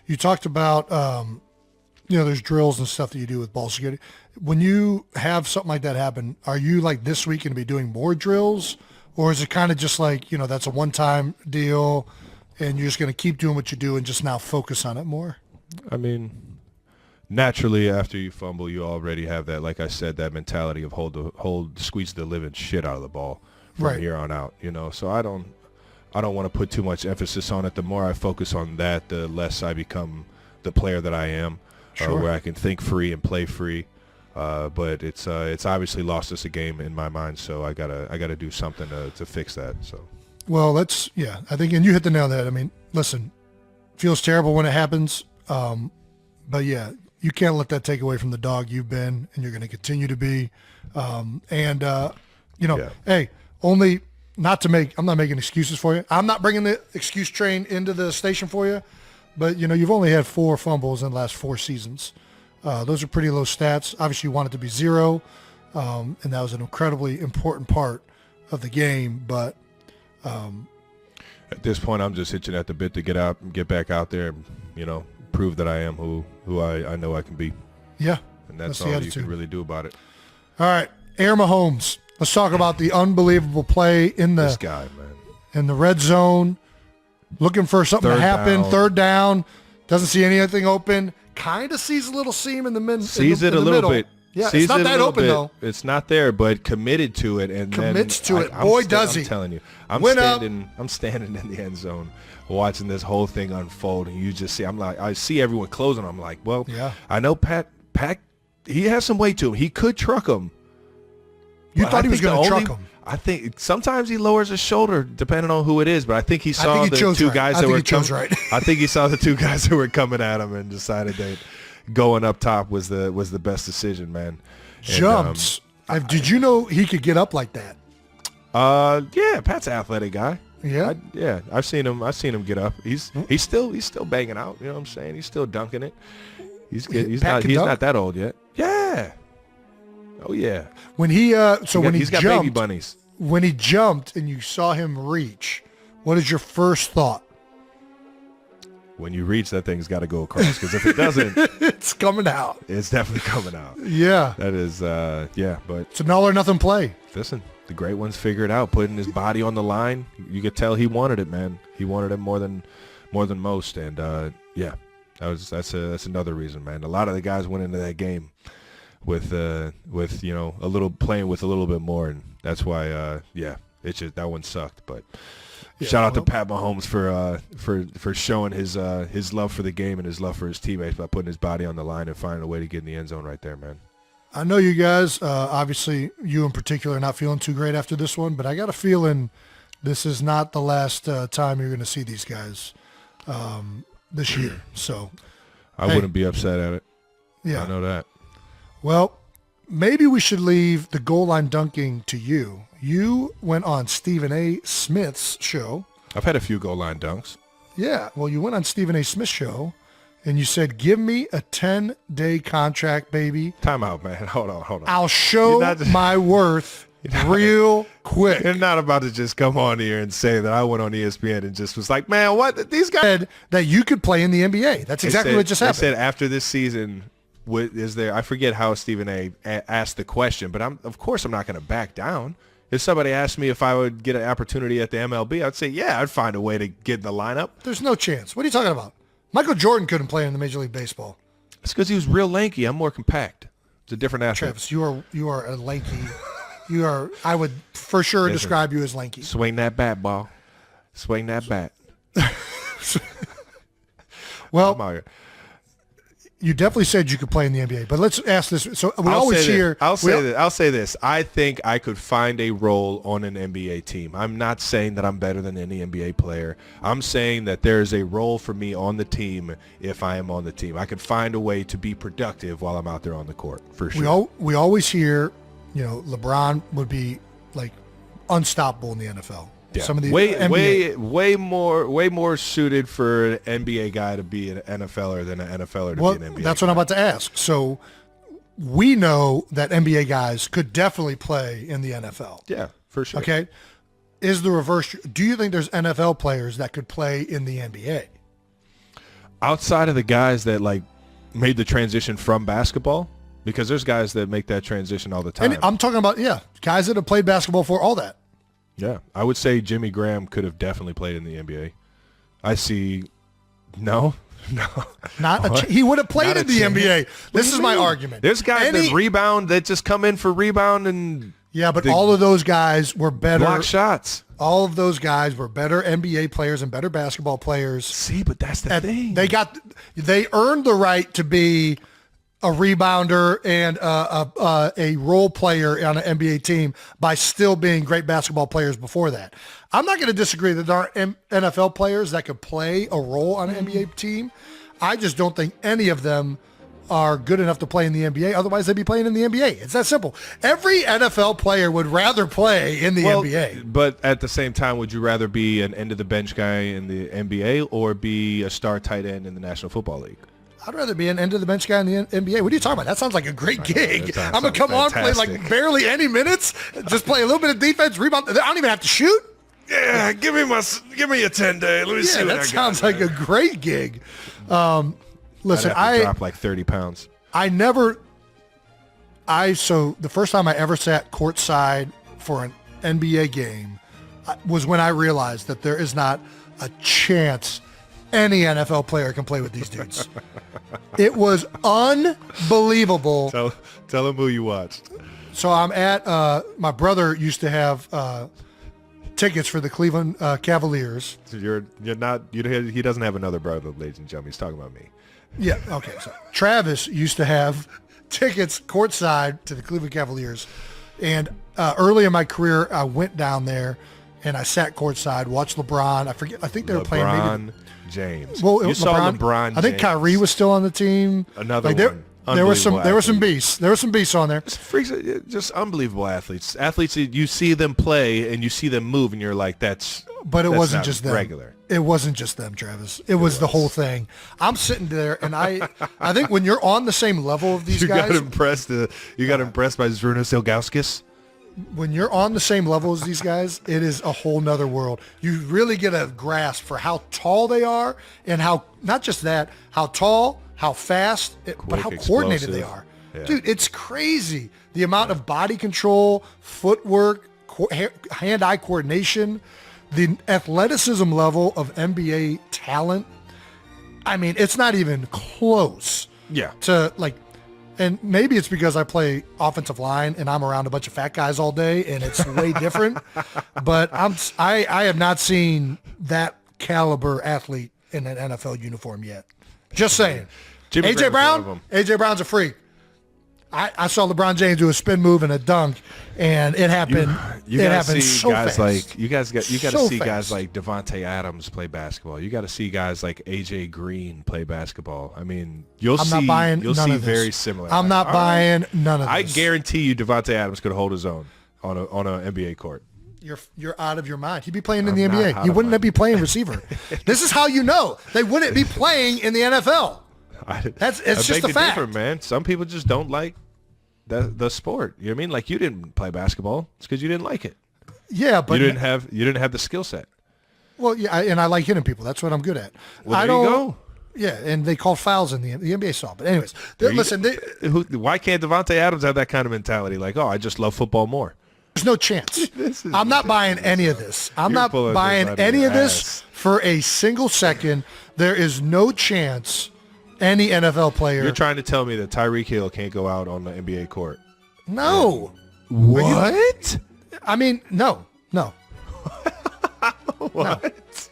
you talked about there's drills and stuff that you do with ball security. When you have something like that happen, are you like this week going to be doing more drills? Or is it kind of just like, that's a one-time deal and you're just going to keep doing what you do and just now focus on it more? I mean, naturally after you fumble, you already have that, like I said, that mentality of squeeze the living shit out of the ball from here on out, So I don't want to put too much emphasis on it. The more I focus on that, the less I become the player that I am, where I can think free and play free. But it's obviously lost us a game in my mind, so I gotta do something to fix that. So, well, I think, and you hit the nail on the head. I mean, listen, feels terrible when it happens, but yeah, you can't let that take away from the dog you've been, and you're going to continue to be. Hey, only not to make. I'm not making excuses for you. I'm not bringing the excuse train into the station for you, but you've only had 4 fumbles in the last 4 seasons. Those are pretty low stats. Obviously, you want it to be 0, and that was an incredibly important part of the game. But at this point, I'm just itching at the bit to get out and get back out there and, prove that I am who I know I can be. Yeah. And that's all you can really do about it. All right, Air Mahomes. Let's talk about the unbelievable play in this guy, man. In the red zone, looking for something to happen. Third down, doesn't see anything open. Kind of sees a little seam in the middle. Sees it a little bit. Yeah, it's not that open though. It's not there, but committed to it, and commits to it. Boy, does he! I'm telling you, I'm standing in the end zone, watching this whole thing unfold, and you just see. I see everyone closing. I'm like, well, yeah. I know Pat. He has some weight to him. He could truck him. You thought he was going to truck him? I think sometimes he lowers his shoulder depending on who it is, but I think he saw the two guys that were coming. I think he saw the 2 guys that were coming at him and decided that going up top was the best decision, man. Jumps. Did you know he could get up like that? Yeah, Pat's an athletic guy. Yeah. I've seen him get up. He's still banging out, you know what I'm saying? He's still dunking it. He's not that old yet. Yeah. Oh yeah. When he's got baby bunnies. When he jumped and you saw him reach, what is your first thought? When you reach, that thing's got to go across, because if it doesn't, it's coming out. It's definitely coming out. Yeah. That is but it's an all or nothing play. Listen, the great ones figure it out, putting his body on the line. You could tell he wanted it, man. He wanted it more than most, and that's another reason, man. A lot of the guys went into that game with a little bit more, and that's why it's just that one sucked. But shout out to Pat Mahomes for showing his love for the game and his love for his teammates by putting his body on the line and finding a way to get in the end zone right there, man. I know you guys, obviously you in particular, are not feeling too great after this one, but I got a feeling this is not the last time you're going to see these guys this year. So I wouldn't be upset at it. Yeah, I know that. Well, maybe we should leave the goal line dunking to you. You went on Stephen A. Smith's show. I've had a few goal line dunks. Yeah, well, you went on Stephen A. Smith's show, and you said, give me a 10-day contract, baby. Time out, man. Hold on. I'll show my worth real quick. You're not about to just come on here and say that I went on ESPN and just was like, man, what? These guys said that you could play in the NBA. That's exactly what just happened. They said after this season, I forget how Stephen A. asked the question, but of course I'm not going to back down. If somebody asked me if I would get an opportunity at the MLB, I'd say, yeah, I'd find a way to get in the lineup. There's no chance. What are you talking about? Michael Jordan couldn't play in the Major League Baseball. It's because he was real lanky. I'm more compact. It's a different athlete. Travis, you are a lanky. You are. I would for sure describe you as lanky. Swing that bat, ball. Swing that bat. Well, you definitely said you could play in the NBA, but let's ask this. So I'll say this. I think I could find a role on an NBA team. I'm not saying that I'm better than any NBA player. I'm saying that there is a role for me on the team if I am on the team. I could find a way to be productive while I'm out there on the court, for sure. We always hear, LeBron would be like unstoppable in the NFL. Yeah. Some of the way more suited for an NBA guy to be an NFLer than an NFLer to be an NBA that's guy. what I'm about to ask. So we know that NBA guys could definitely play in the NFL. Yeah, for sure. Okay. Is the reverse? Do you think there's NFL players that could play in the NBA? Outside of the guys that like made the transition from basketball, because there's guys that make that transition all the time. And I'm talking about, guys that have played basketball for all that. Yeah, I would say Jimmy Graham could have definitely played in the NBA. I see. No. He would have played in the NBA. This is my argument. There's guys that rebound that just come in for rebound and but all of those guys were better block shots. All of those guys were better NBA players and better basketball players. See, but that's the thing. They earned the right to be a rebounder and a role player on an NBA team by still being great basketball players before that. I'm not going to disagree that there are NFL players that could play a role on an NBA team. I just don't think any of them are good enough to play in the NBA. Otherwise, they'd be playing in the NBA. It's that simple. Every NFL player would rather play in the NBA. But at the same time, would you rather be an end-of-the-bench guy in the NBA or be a star tight end in the National Football League? I'd rather be an end-of-the-bench guy in the NBA. What are you talking about? That sounds like a great gig. I'm going to come on, play like barely any minutes, just play a little bit of defense, rebound. I don't even have to shoot. Yeah, give me a 10-day. Let me see what I got. That sounds like a great gig. Listen, I drop like 30 pounds. So the first time I ever sat courtside for an NBA game was when I realized that there is not a chance any NFL player can play with these dudes. It was unbelievable. Tell them who you watched. So I'm at, my brother used to have tickets for the Cleveland Cavaliers. So he doesn't have another brother, ladies and gentlemen. He's talking about me. Yeah, okay. So Travis used to have tickets courtside to the Cleveland Cavaliers. And early in my career, I went down there and I sat courtside, watched LeBron. I think they were playing maybe James. Well, you saw LeBron James. I think Kyrie was still on the team. Another one. There were some beasts. There were some beasts on there. Just unbelievable athletes. Athletes, you see them play and you see them move, and you're like, But it wasn't just them. Regular. It wasn't just them, Travis. It was the whole thing. I'm sitting there, and I think when you're on the same level of these guys, you got impressed by Zrunas Ilgauskas. When you're on the same level as these guys, it is a whole nother world. You really get a grasp for how tall they are, and how not just that, how tall, how fast, but how coordinated they are. Yeah. Dude, it's crazy. The amount of body control, footwork, hand-eye coordination, the athleticism level of NBA talent. I mean, it's not even close. Yeah. To like, and maybe it's because I play offensive line and I'm around a bunch of fat guys all day and it's way different. But I have not seen that caliber athlete in an NFL uniform yet. Just saying. AJ Brown's a freak. I saw LeBron James do a spin move and a dunk, and it happened. It happened so fast. You got to see guys like Devontae Adams play basketball. You got to see guys like AJ Green play basketball. I mean, you'll see very similar. I'm not buying none of this. I guarantee you, Devontae Adams could hold his own on an NBA court. You're out of your mind. He'd be playing in the NBA. He wouldn't be playing receiver. This is how you know they wouldn't be playing in the NFL. It's just a fact, different, man. Some people just don't like the sport. You know what I mean? Like, you didn't play basketball. It's because you didn't like it. Yeah, but you didn't have the skill set. Well, yeah, and I like hitting people. That's what I'm good at. Well, there you go. Yeah, and they call fouls in the NBA saw. But anyways, listen. Why can't Devontae Adams have that kind of mentality? Like, oh, I just love football more. There's no chance. I'm not buying any of this. I'm not buying any of this for a single second. There is no chance any NFL player. You're trying to tell me that Tyreek Hill can't go out on the NBA court? No. What? I mean, no. What? No.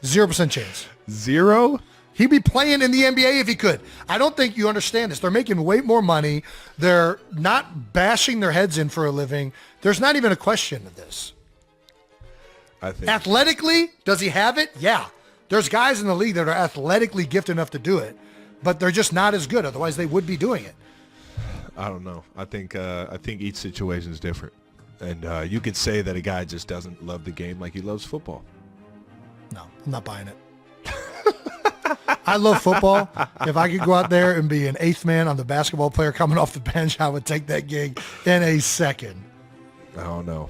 0% chance. Zero? He'd be playing in the NBA if he could. I don't think you understand this. They're making way more money. They're not bashing their heads in for a living. There's not even a question of this. I think. Athletically, does he have it? Yeah. There's guys in the league that are athletically gifted enough to do it, but they're just not as good. Otherwise, they would be doing it. I don't know. I think each situation is different. And you could say that a guy just doesn't love the game like he loves football. No, I'm not buying it. I love football. If I could go out there and be an eighth man on the basketball player coming off the bench, I would take that gig in a second. I don't know.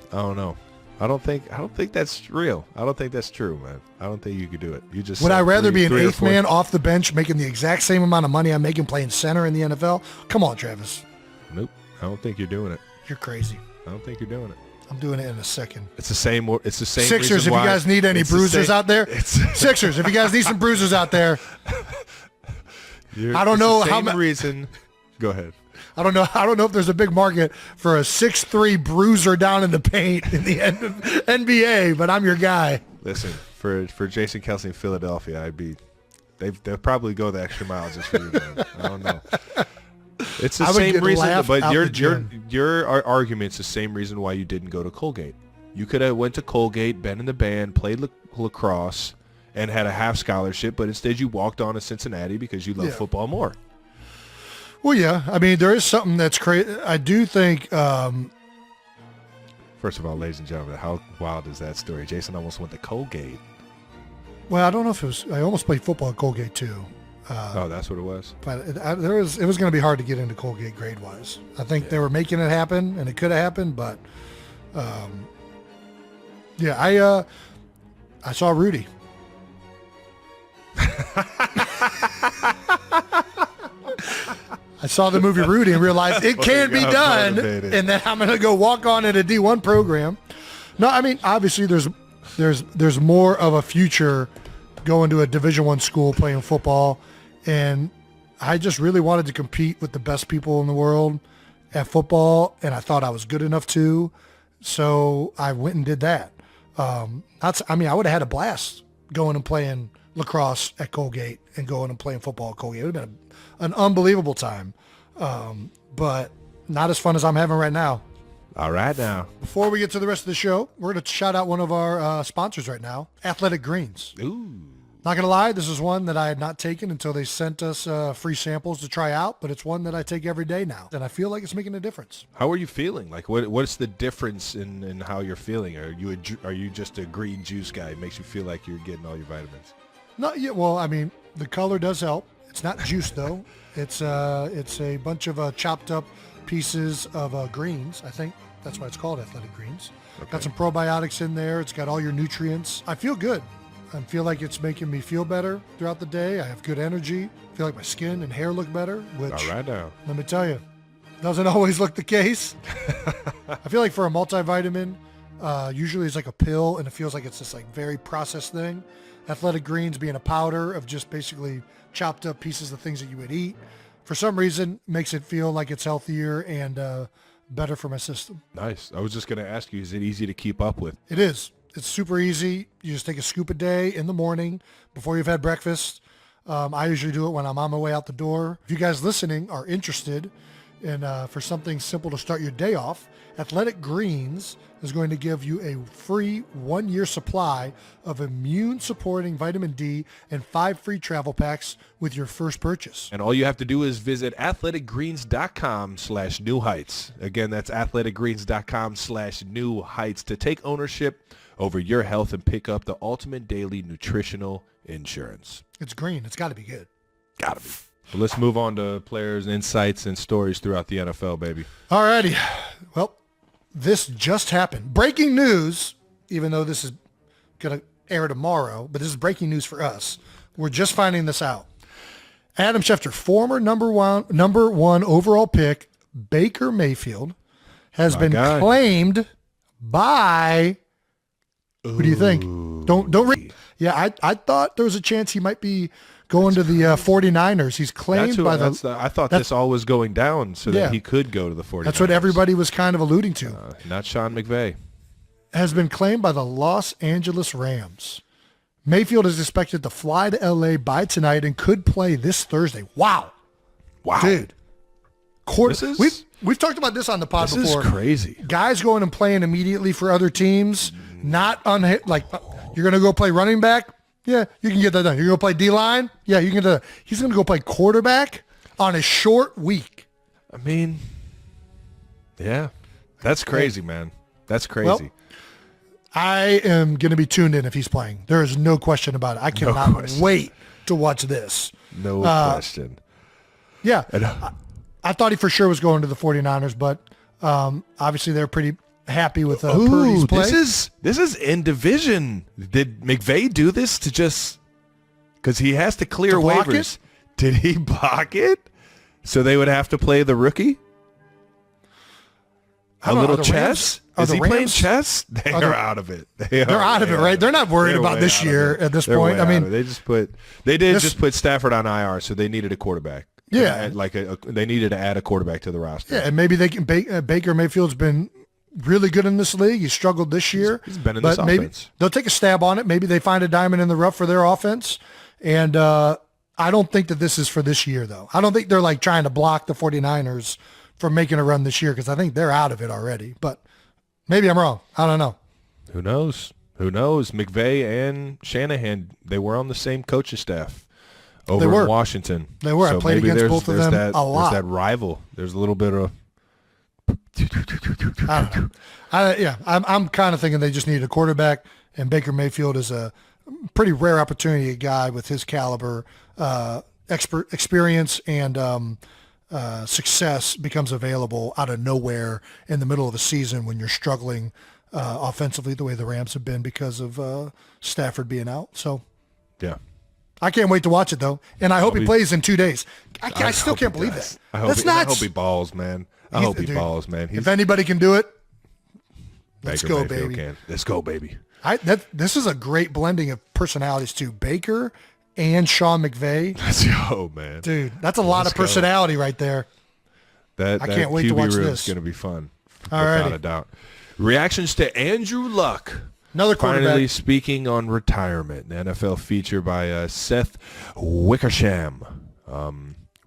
I don't think that's real. I don't think that's true, man. I don't think you could do it. You just would I rather be an eighth man off the bench making the exact same amount of money I'm making playing center in the NFL? Come on, Travis. Nope. I don't think you're doing it. You're crazy. I don't think you're doing it. I'm doing it in a second. It's the same. Sixers, if you guys need any bruisers out there. Sixers, if you guys need some bruisers out there. I don't know how many reason. Go ahead. I don't know if there's a big market for a 6'3" bruiser down in the paint in the NBA, but I'm your guy. Listen, for Jason Kelce in Philadelphia, they'll probably go the extra mile just for you, man. I don't know. It's the same reason, but your argument's the same reason why you didn't go to Colgate. You could have went to Colgate, been in the band, played lacrosse, and had a half scholarship, but instead you walked on to Cincinnati because you love football more. Well, yeah. I mean, there is something that's crazy. I do think. First of all, ladies and gentlemen, how wild is that story? Jason almost went to Colgate. Well, I don't know if it was. I almost played football at Colgate too. That's what it was. But it was going to be hard to get into Colgate grade-wise. I think they were making it happen, and it could have happened, but I saw Rudy. I saw the movie Rudy and realized it can be done, and then I'm going to go walk on at a D1 program. No, I mean, obviously there's more of a future going to a Division I school playing football, and I just really wanted to compete with the best people in the world at football, and I thought I was good enough to, so I went and did that. I would have had a blast going and playing lacrosse at Colgate and going and playing football at Colgate. It would have been an unbelievable time, but not as fun as I'm having right now. All right now. Before we get to the rest of the show, we're going to shout out one of our sponsors right now, Athletic Greens. Ooh. Not going to lie, this is one that I had not taken until they sent us free samples to try out, but it's one that I take every day now, and I feel like it's making a difference. How are you feeling? Like, what's the difference in how you're feeling? Are you just a green juice guy? It makes you feel like you're getting all your vitamins. Not yet. Well, I mean, the color does help. It's not juice, though. It's a bunch of chopped up pieces of greens. I think that's why it's called Athletic Greens. Okay. Got some probiotics in there. It's got all your nutrients. I feel good. I feel like it's making me feel better throughout the day. I have good energy. I feel like my skin and hair look better, which, all right now, let me tell you, doesn't always look the case. I feel like for a multivitamin, usually it's like a pill, and it feels like it's this like very processed thing. Athletic Greens being a powder of just basically chopped up pieces of things that you would eat, for some reason makes it feel like it's healthier and better for my system. Nice. I was just going to ask you, is it easy to keep up with? It is. It's super easy. You just take a scoop a day in the morning before you've had breakfast. I usually do it when I'm on my way out the door. If you guys listening are interested in for something simple to start your day off, Athletic Greens is going to give you a free 1-year supply of immune-supporting vitamin D and 5 free travel packs with your first purchase. And all you have to do is visit athleticgreens.com/newheights. Again, that's athleticgreens.com/newheights to take ownership over your health and pick up the ultimate daily nutritional insurance. It's green. It's got to be good. Got to be. Well, let's move on to players' insights and stories throughout the NFL, baby. All righty. Well, this just happened. Breaking news, even though this is going to air tomorrow, but this is breaking news for us. We're just finding this out. Adam Schefter, former number one overall pick, Baker Mayfield, has been claimed by, who do you think? Don't ring. Yeah, I thought there was a chance he might be going to the 49ers. He's claimed by the. I thought this all was going down so that he could go to the 49ers. That's what everybody was kind of alluding to. Not Sean McVay. Has been claimed by the Los Angeles Rams. Mayfield is expected to fly to L.A. by tonight and could play this Thursday. Wow, dude. We've talked about this on the pod before. This is crazy. Guys going and playing immediately for other teams, like you're going to go play running back. Yeah, you can get that done. You're going to play D-line? Yeah, you can get that. He's going to go play quarterback on a short week. I mean, yeah, that's crazy, man. That's crazy. Well, I am going to be tuned in if he's playing. There is no question about it. I cannot wait to watch this. No question. Yeah, I thought he for sure was going to the 49ers, but obviously they're pretty happy with Purdy's play. This is in division. Did McVay do this to just because he has to clear waivers? Did he block it so they would have to play the rookie? A little chess? Is he playing chess? They are out of it. They're out of it, right? They're not worried about this year at this point. I mean, they just put Stafford on IR, so they needed a quarterback. Yeah, they needed to add a quarterback to the roster. Yeah, and maybe they can. Baker Mayfield's been really good in this league. He struggled this year. He's been in this offense. Maybe they'll take a stab on it. Maybe they find a diamond in the rough for their offense. And I don't think that this is for this year, though. I don't think they're like trying to block the 49ers from making a run this year because I think they're out of it already. But maybe I'm wrong. I don't know. Who knows? McVay and Shanahan, they were on the same coaching staff over in Washington. They were. So I played against both of them a lot. There's that rival. There's a little bit of... I don't know. I'm kind of thinking they just needed a quarterback, and Baker Mayfield is a pretty rare opportunity. A guy with his caliber, experience, and success becomes available out of nowhere in the middle of a season when you're struggling offensively the way the Rams have been because of Stafford being out. So, yeah. I can't wait to watch it, though, and I hope he plays in 2 days. I still can't believe that. I hope he balls, man. If anybody can do it, let's go, baby. Let's go, baby. This is a great blending of personalities, too. Baker and Sean McVay. Let's go, man. Dude, that's a lot of personality right there. I can't wait to watch this. It's going to be fun, without a doubt. Reactions to Andrew Luck. Another quarterback. Finally speaking on retirement. An NFL feature by Seth Wickersham.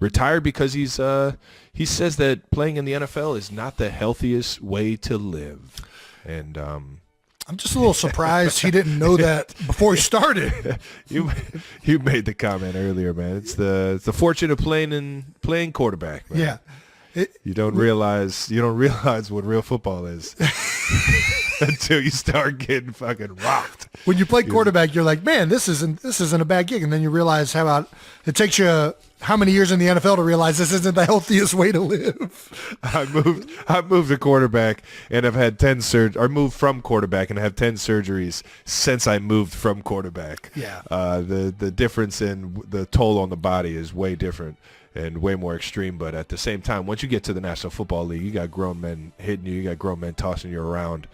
Retired because he says that playing in the NFL is not the healthiest way to live. And I'm just a little surprised he didn't know that before he started. You made the comment earlier, man. It's the fortune of playing quarterback, man. Yeah. You don't realize what real football is until you start getting fucking rocked. When you play quarterback, you're like, man, this isn't a bad gig, and then you realize it takes you how many years in the NFL to realize this isn't the healthiest way to live. I moved to quarterback and I've had 10 I moved from quarterback and I have 10 surgeries since I moved from quarterback. Yeah. The difference in the toll on the body is way different and way more extreme. But at the same time, once you get to the National Football League, you got grown men hitting you. You got grown men tossing you around.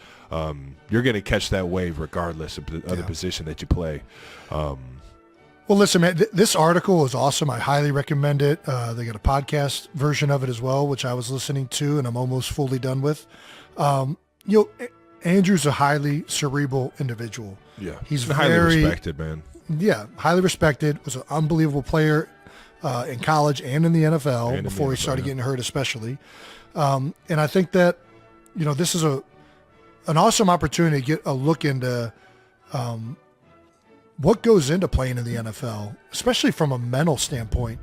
You're going to catch that wave regardless of the position that you play. Well, listen, man, this article is awesome. I highly recommend it. They got a podcast version of it as well, which I was listening to and I'm almost fully done with. Andrew's a highly cerebral individual. Yeah. He's highly respected, man. Yeah, highly respected. Was an unbelievable player in college and in the NFL before he started getting hurt, especially. And I think that, this is an awesome opportunity to get a look into what goes into playing in the NFL, especially from a mental standpoint.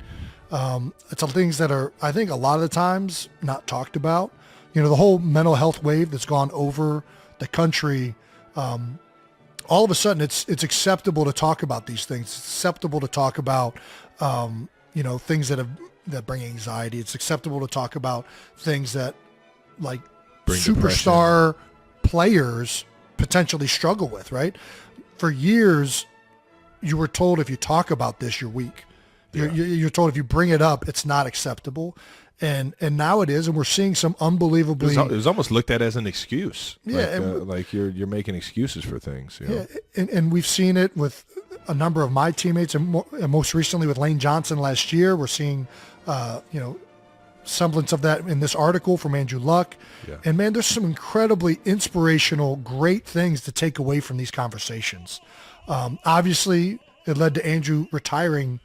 It's some things that are, I think, a lot of the times not talked about. The whole mental health wave that's gone over the country. All of a sudden, it's acceptable to talk about these things. It's acceptable to talk about, things that bring anxiety. It's acceptable to talk about things that, like, bring superstar players potentially struggle with. Right? For years, you were told if you talk about this, you're weak. You're told if you bring it up, it's not acceptable. And now it is, and we're seeing some unbelievably. It was almost looked at as an excuse. Yeah, like you're making excuses for things. You know? Yeah, and we've seen it with a number of my teammates, and most recently with Lane Johnson last year. We're seeing, semblance of that in this article from Andrew Luck. Yeah. And man, there's some incredibly inspirational, great things to take away from these conversations. Obviously, it led to Andrew retiring,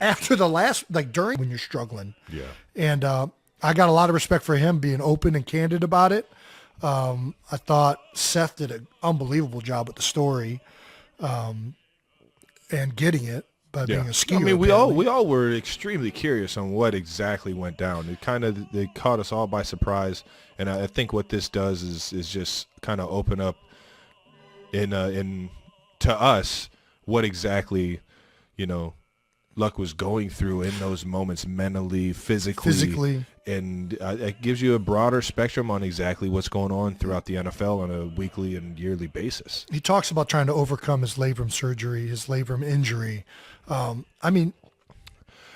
after the last, during when you're struggling. Yeah. And I got a lot of respect for him being open and candid about it. I thought Seth did an unbelievable job with the story and getting it by being a skier. I mean, we all were extremely curious on what exactly went down. It caught us all by surprise. And I think what this does is just kind of open up to us what exactly, Luck was going through in those moments mentally, physically. And it gives you a broader spectrum on exactly what's going on throughout the NFL on a weekly and yearly basis. He talks about trying to overcome his labrum surgery, his labrum injury. I've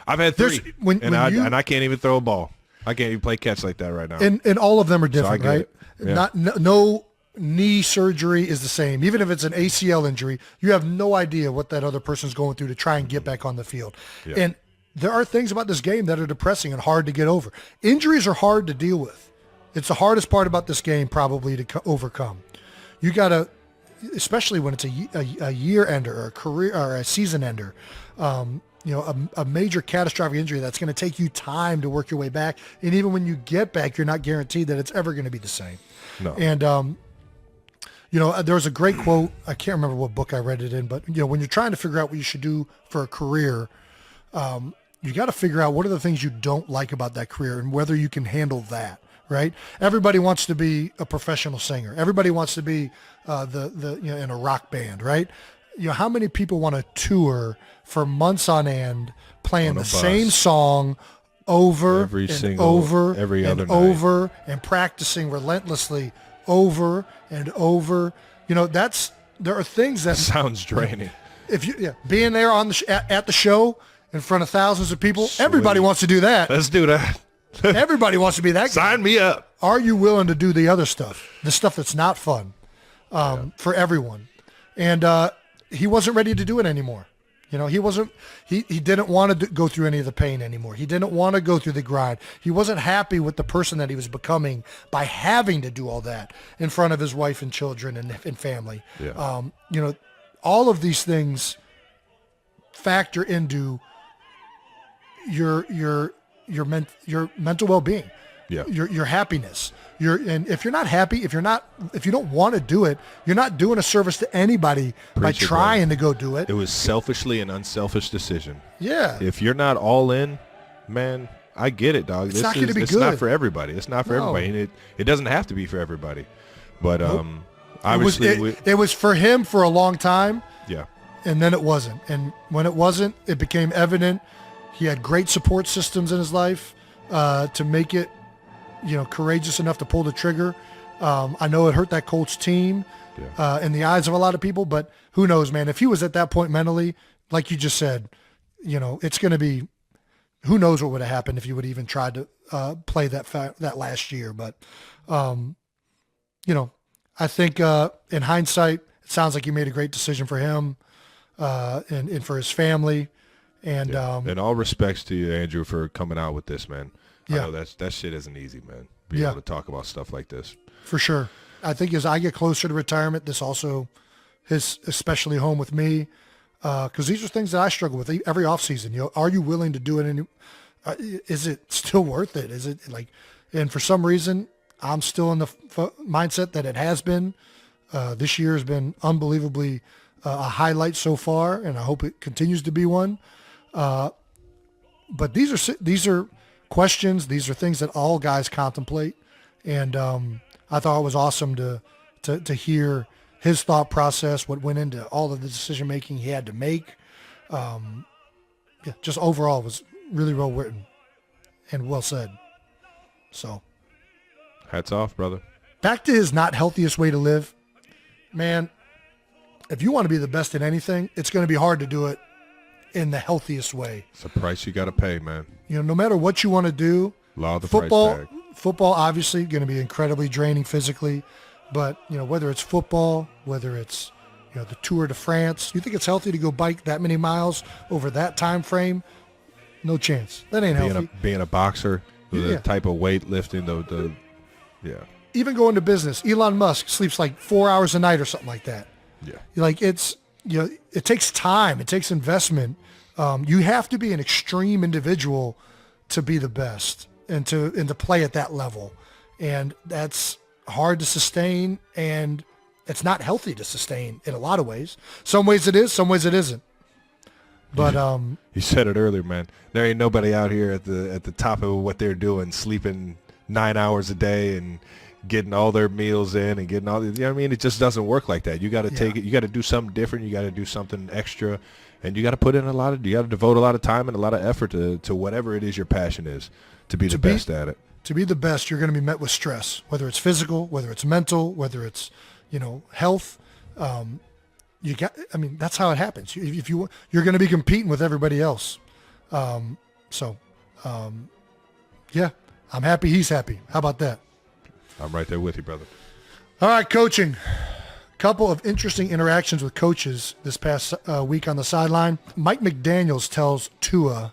had 3, and I can't even throw a ball. I can't even play catch like that right now. And all of them are different, right? Yeah. No knee surgery is the same. Even if it's an ACL injury, you have no idea what that other person's going through to try and get back on the field. Yeah. And there are things about this game that are depressing and hard to get over. Injuries are hard to deal with. It's the hardest part about this game probably to overcome. You got to, especially when it's a year ender or a career or a season ender, a major catastrophic injury that's going to take you time to work your way back. And even when you get back, you're not guaranteed that it's ever going to be the same. No. And, there was a great quote. I can't remember what book I read it in, but, when you're trying to figure out what you should do for a career, you got to figure out what are the things you don't like about that career and whether you can handle that, right? Everybody wants to be a professional singer. Everybody wants to be in a rock band, right? How many people want to tour for months on end playing the same song over every other night, over and practicing relentlessly over and over? There are things that sounds draining. Being there on at the show in front of thousands of people, everybody wants to do that. Let's do that. Everybody wants to be that guy. Sign me up. Are you willing to do the other stuff, the stuff that's not fun for everyone? And he wasn't ready to do it anymore. He didn't want to go through any of the pain anymore. He didn't want to go through the grind. He wasn't happy with the person that he was becoming by having to do all that in front of his wife and children and family. Yeah. All of these things factor into your mental well-being. Yeah. Your happiness. And if you're not happy, if you don't want to do it, you're not doing a service to anybody by trying to go do it. It was selfishly an unselfish decision. Yeah. If you're not all in, man, I get it, dog. It's not going to be good. It's not for everybody. It's not for everybody. And it doesn't have to be for everybody. But obviously it was for him for a long time. Yeah. And then it wasn't. And when it wasn't, it became evident. He had great support systems in his life to make it, courageous enough to pull the trigger. I know it hurt that Colts team in the eyes of a lot of people, but who knows, man? If he was at that point mentally, like you just said, it's going to be, who knows what would have happened if you would even tried to play that last year. But, I think in hindsight, it sounds like you made a great decision for him and for his family. And and all respects to you, Andrew, for coming out with this, man. Yeah. I know that shit isn't easy, man. Being able to talk about stuff like this. For sure. I think as I get closer to retirement, this also is especially home with me because these are things that I struggle with every offseason. Are you willing to do it? Is it still worth it? Is it and for some reason, I'm still in the mindset that it has been. This year has been unbelievably a highlight so far, and I hope it continues to be one. But these are questions. These are things that all guys contemplate, and I thought it was awesome to hear his thought process, what went into all of the decision making he had to make. Just overall, it was really well written and well said. So, hats off, brother. Back to his not healthiest way to live, man. If you want to be the best in anything, it's going to be hard to do it in the healthiest way. It's a price you got to pay, man. No matter what you want to do, Law of the football, price tag. Football obviously going to be incredibly draining physically, but whether it's football, whether it's the Tour de France, you think it's healthy to go bike that many miles over that time frame? No chance. That ain't healthy. Being a boxer, the type of weightlifting, yeah. Even going to business, Elon Musk sleeps like 4 hours a night or something like that. Yeah. Like it takes time. It takes investment. You have to be an extreme individual to be the best and to play at that level. And that's hard to sustain, and it's not healthy to sustain in a lot of ways. Some ways it is, some ways it isn't. But you said it earlier, man. There ain't nobody out here at the top of what they're doing, sleeping 9 hours a day and getting all their meals in and getting all the, you know what I mean? It just doesn't work like that. You got to take it. You got to do something different. You got to do something extra, and you got to put in you got to devote a lot of time and a lot of effort to whatever it is your passion is to be the best at it. To be the best, you're going to be met with stress, whether it's physical, whether it's mental, whether it's, health. That's how it happens. You're going to be competing with everybody else. Yeah, I'm happy he's happy. How about that? I'm right there with you, brother. All right, coaching. Couple of interesting interactions with coaches this past week on the sideline. Mike McDaniels tells Tua,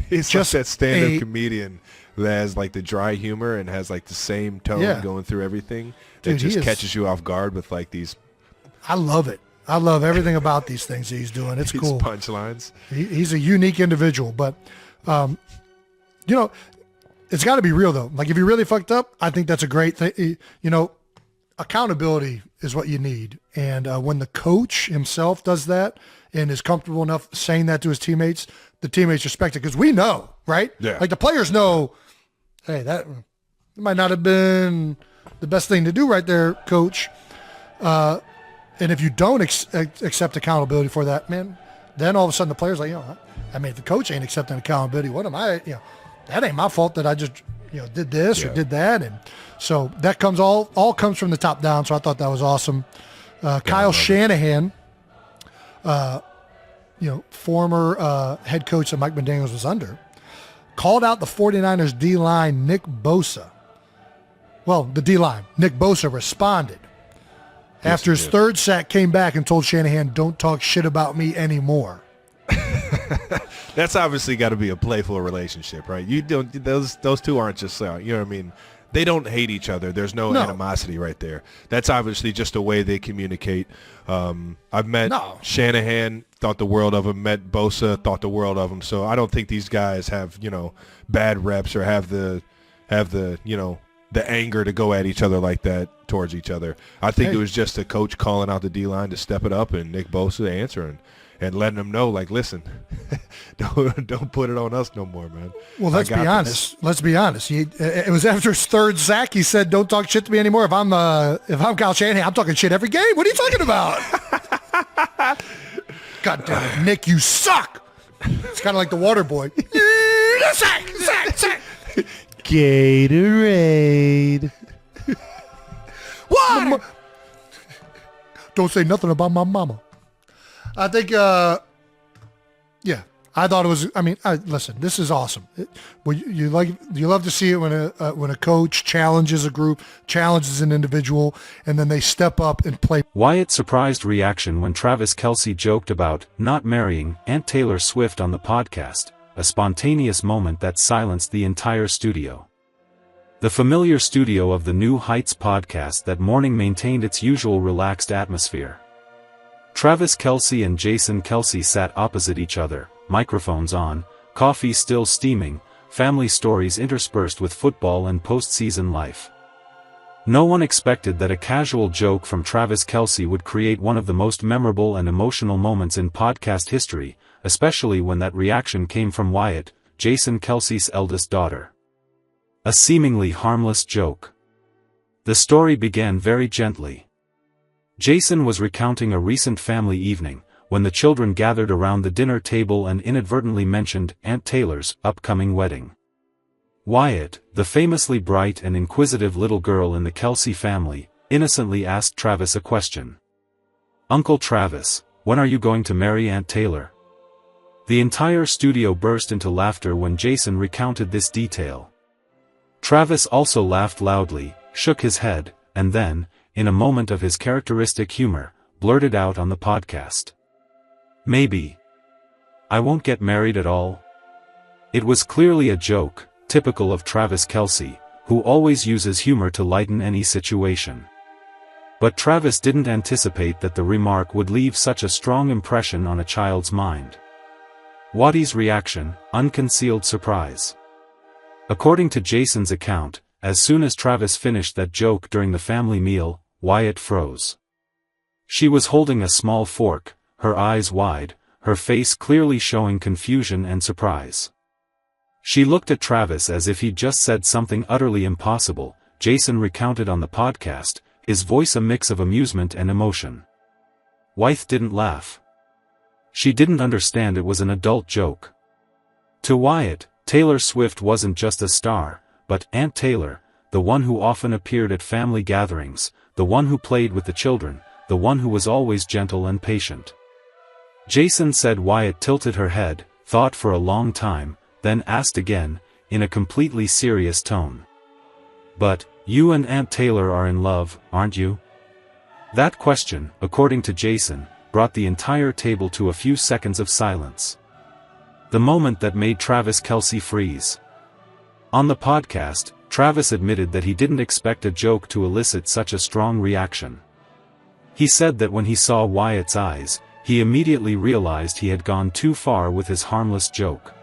he's just that stand-up comedian that has like the dry humor and has like the same tone going through everything that just catches you off guard with like these. I love it. I love everything about these things that he's doing. It's cool. Punchlines. He's a unique individual, but it's got to be real though. Like if you really fucked up, I think that's a great thing. Accountability is what you need. And when the coach himself does that and is comfortable enough saying that to his teammates, the teammates respect it because we know, right? Yeah. Like the players know, hey, that might not have been the best thing to do right there, coach. And if you don't accept accountability for that, man, then all of a sudden the player's like, if the coach ain't accepting accountability, what am I, that ain't my fault that I just, did this or did that. And so that comes all comes from the top down. So I thought that was awesome. Kyle Shanahan, former head coach that Mike McDaniels was under, called out the 49ers D-line, Nick Bosa. Well, the D-line, Nick Bosa responded. After his third sack, came back and told Shanahan, "Don't talk shit about me anymore." That's obviously got to be a playful relationship, right? You don't; those two aren't just, you know what I mean? They don't hate each other. There's no animosity right there. That's obviously just a way they communicate. I've met Shanahan, thought the world of him. Met Bosa, thought the world of him. So I don't think these guys have bad reps or have the the anger to go at each other like that towards each other. I think it was just a coach calling out the D-line to step it up and Nick Bosa answering and letting them know, like, listen, don't put it on us no more, man. Well, let's be honest. Let's be honest. It was after his third sack. He said, "Don't talk shit to me anymore. If I'm Kyle Shanahan, I'm talking shit every game. What are you talking about?" God damn it, Nick, you suck. It's kind of like the water boy. Sack. Gatorade. What? Don't say nothing about my mama. I think, I thought it was. Listen, this is awesome. You love to see it when a coach challenges a group, challenges an individual, and then they step up and play. Wyatt's surprised reaction when Travis Kelce joked about not marrying Aunt Taylor Swift on the podcast, a spontaneous moment that silenced the entire studio. The familiar studio of the New Heights podcast that morning maintained its usual relaxed atmosphere. Travis Kelce and Jason Kelce sat opposite each other, microphones on, coffee still steaming, family stories interspersed with football and postseason life. No one expected that a casual joke from Travis Kelce would create one of the most memorable and emotional moments in podcast history, especially when that reaction came from Wyatt, Jason Kelce's eldest daughter. A seemingly harmless joke. The story began very gently. Jason was recounting a recent family evening, when the children gathered around the dinner table and inadvertently mentioned Aunt Taylor's upcoming wedding. Wyatt, the famously bright and inquisitive little girl in the Kelce family, innocently asked Travis a question. "Uncle Travis, when are you going to marry Aunt Taylor?" The entire studio burst into laughter when Jason recounted this detail. Travis also laughed loudly, shook his head, and then, in a moment of his characteristic humor, blurted out on the podcast. "Maybe I won't get married at all." It was clearly a joke, typical of Travis Kelce, who always uses humor to lighten any situation. But Travis didn't anticipate that the remark would leave such a strong impression on a child's mind. Wattie's reaction, unconcealed surprise. According to Jason's account, as soon as Travis finished that joke during the family meal, Wyatt froze. She was holding a small fork, her eyes wide, her face clearly showing confusion and surprise. She looked at Travis as if he'd just said something utterly impossible. Jason recounted on the podcast, his voice a mix of amusement and emotion. Wyatt didn't laugh. She didn't understand it was an adult joke. To Wyatt, Taylor Swift wasn't just a star, but Aunt Taylor, the one who often appeared at family gatherings, the one who played with the children, the one who was always gentle and patient. Jason said Wyatt tilted her head, thought for a long time, then asked again, in a completely serious tone. "But, you and Aunt Taylor are in love, aren't you?" That question, according to Jason, brought the entire table to a few seconds of silence. The moment that made Travis Kelce freeze. On the podcast, Travis admitted that he didn't expect a joke to elicit such a strong reaction. He said that when he saw Wyatt's eyes, he immediately realized he had gone too far with his harmless joke.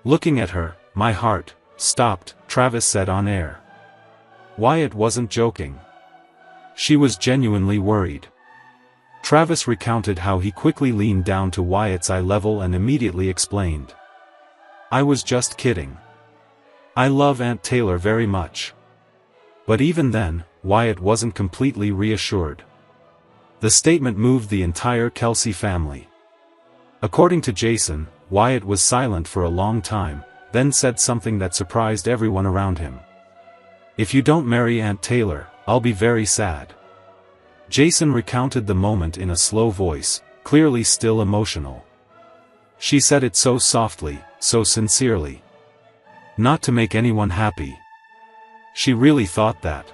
"Looking at her, my heart stopped," Travis said on air. Wyatt wasn't joking. She was genuinely worried. Travis recounted how he quickly leaned down to Wyatt's eye level and immediately explained. "I was just kidding. I love Aunt Taylor very much." But even then, Wyatt wasn't completely reassured. The statement moved the entire Kelce family. According to Jason, Wyatt was silent for a long time, then said something that surprised everyone around him. "If you don't marry Aunt Taylor, I'll be very sad." Jason recounted the moment in a slow voice, clearly still emotional. "She said it so softly, so sincerely. Not to make anyone happy. She really thought that."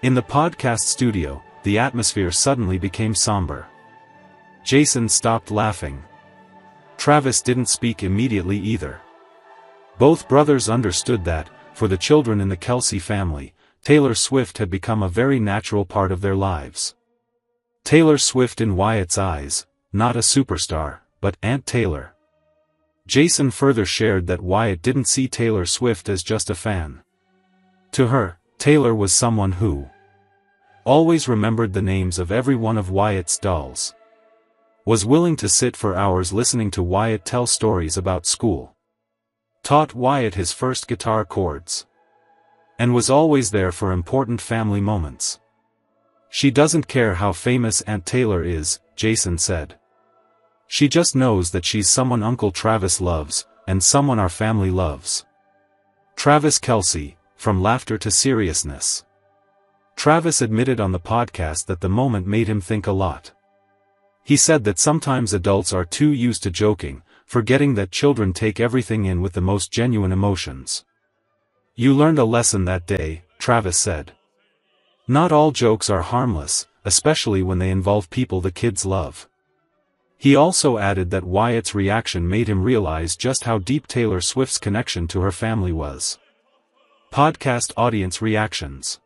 In the podcast studio, the atmosphere suddenly became somber. Jason stopped laughing. Travis didn't speak immediately either. Both brothers understood that, for the children in the Kelce family, Taylor Swift had become a very natural part of their lives. Taylor Swift in Wyatt's eyes, not a superstar, but Aunt Taylor. Jason further shared that Wyatt didn't see Taylor Swift as just a fan. To her, Taylor was someone who always remembered the names of every one of Wyatt's dolls. Was willing to sit for hours listening to Wyatt tell stories about school. Taught Wyatt his first guitar chords. And was always there for important family moments. "She doesn't care how famous Aunt Taylor is," Jason said. "She just knows that she's someone Uncle Travis loves, and someone our family loves." Travis Kelce, from laughter to seriousness. Travis admitted on the podcast that the moment made him think a lot. He said that sometimes adults are too used to joking, forgetting that children take everything in with the most genuine emotions. "You learned a lesson that day," Travis said. "Not all jokes are harmless, especially when they involve people the kids love." He also added that Wyatt's reaction made him realize just how deep Taylor Swift's connection to her family was. Podcast audience reactions.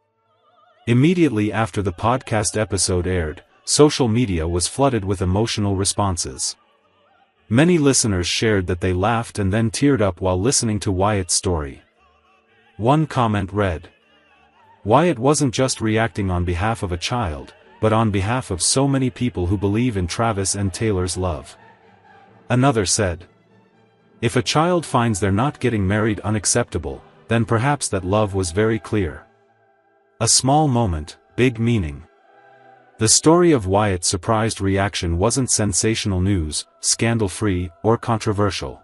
Immediately after the podcast episode aired, social media was flooded with emotional responses. Many listeners shared that they laughed and then teared up while listening to Wyatt's story. One comment read, "Wyatt wasn't just reacting on behalf of a child, but on behalf of so many people who believe in Travis and Taylor's love." Another said, "If a child finds they're not getting married unacceptable, then perhaps that love was very clear. A small moment, big meaning." The story of Wyatt's surprised reaction wasn't sensational news, scandal-free, or controversial.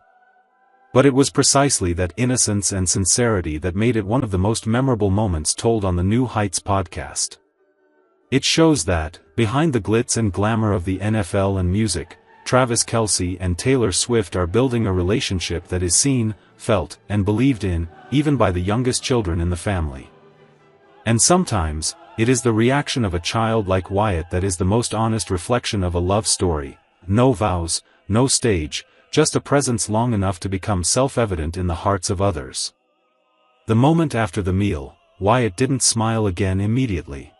But it was precisely that innocence and sincerity that made it one of the most memorable moments told on the New Heights podcast. It shows that, behind the glitz and glamour of the NFL and music, Travis Kelce and Taylor Swift are building a relationship that is seen, felt, and believed in, even by the youngest children in the family. And sometimes, it is the reaction of a child like Wyatt that is the most honest reflection of a love story. No vows, no stage, just a presence long enough to become self-evident in the hearts of others. The moment after the meal, Wyatt didn't smile again immediately.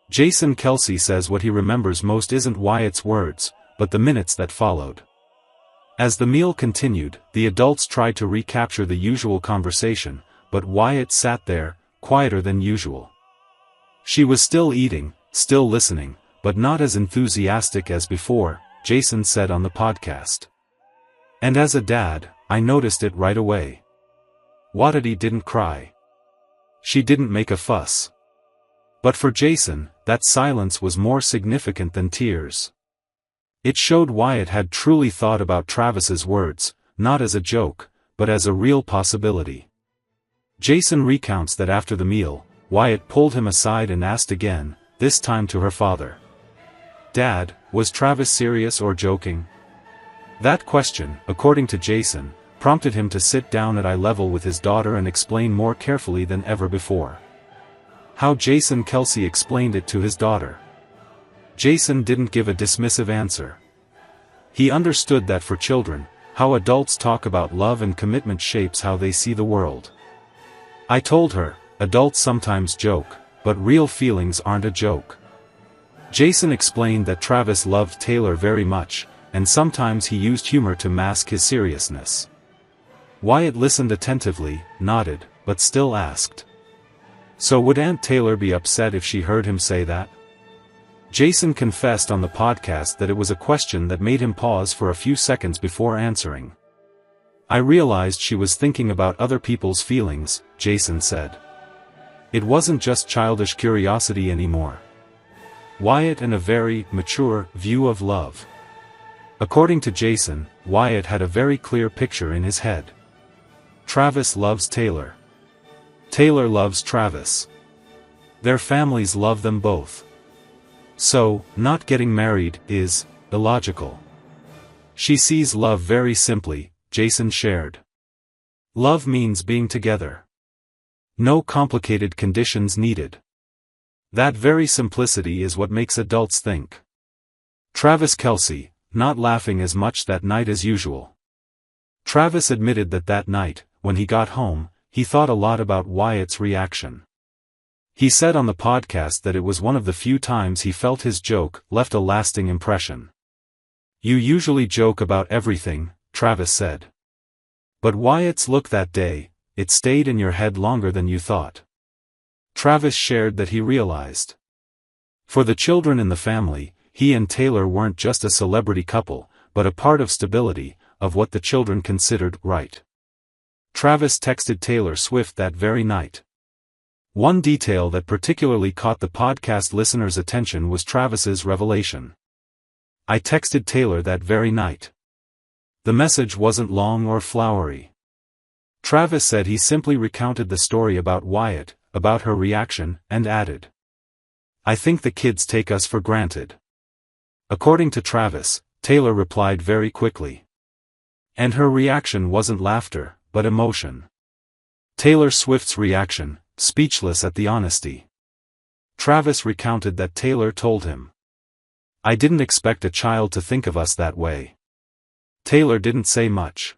Jason Kelce says what he remembers most isn't Wyatt's words, but the minutes that followed. As the meal continued, the adults tried to recapture the usual conversation, but Wyatt sat there, quieter than usual. She was still eating, still listening, but not as enthusiastic as before, Jason said on the podcast. And as a dad, I noticed it right away. Wyatt didn't cry. She didn't make a fuss. But for Jason, that silence was more significant than tears. It showed Wyatt had truly thought about Travis's words, not as a joke, but as a real possibility. Jason recounts that after the meal, Wyatt pulled him aside and asked again, this time to her father. Dad, was Travis serious or joking? That question, according to Jason, prompted him to sit down at eye level with his daughter and explain more carefully than ever before. How Jason Kelce explained it to his daughter. Jason didn't give a dismissive answer. He understood that for children, how adults talk about love and commitment shapes how they see the world. I told her, adults sometimes joke, but real feelings aren't a joke. Jason explained that Travis loved Taylor very much, and sometimes he used humor to mask his seriousness. Wyatt listened attentively, nodded, but still asked. So would Aunt Taylor be upset if she heard him say that? Jason confessed on the podcast that it was a question that made him pause for a few seconds before answering. I realized she was thinking about other people's feelings, Jason said. It wasn't just childish curiosity anymore. Wyatt and a very mature view of love. According to Jason, Wyatt had a very clear picture in his head. Travis loves Taylor. Taylor loves Travis. Their families love them both. So, not getting married is illogical. She sees love very simply, Jason shared. Love means being together. No complicated conditions needed. That very simplicity is what makes adults think. Travis Kelce, not laughing as much that night as usual. Travis admitted that night, when he got home, he thought a lot about Wyatt's reaction. He said on the podcast that it was one of the few times he felt his joke left a lasting impression. You usually joke about everything, Travis said. But Wyatt's look that day, it stayed in your head longer than you thought. Travis shared that he realized. For the children in the family, he and Taylor weren't just a celebrity couple, but a part of stability, of what the children considered right. Travis texted Taylor Swift that very night. One detail that particularly caught the podcast listeners' attention was Travis's revelation. I texted Taylor that very night. The message wasn't long or flowery. Travis said he simply recounted the story about Wyatt, about her reaction, and added. I think the kids take us for granted. According to Travis, Taylor replied very quickly. And her reaction wasn't laughter, but emotion. Taylor Swift's reaction, speechless at the honesty. Travis recounted that Taylor told him. I didn't expect a child to think of us that way. Taylor didn't say much.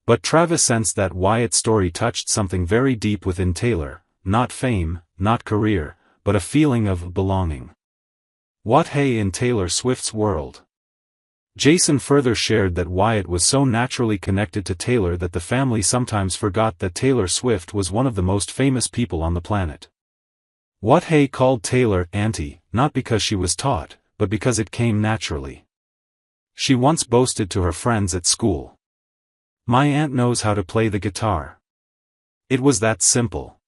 But Travis sensed that Wyatt's story touched something very deep within Taylor, not fame, not career, but a feeling of belonging. What hey in Taylor Swift's world? Jason further shared that Wyatt was so naturally connected to Taylor that the family sometimes forgot that Taylor Swift was one of the most famous people on the planet. What hey called Taylor Auntie, not because she was taught, but because it came naturally. She once boasted to her friends at school. My aunt knows how to play the guitar. It was that simple.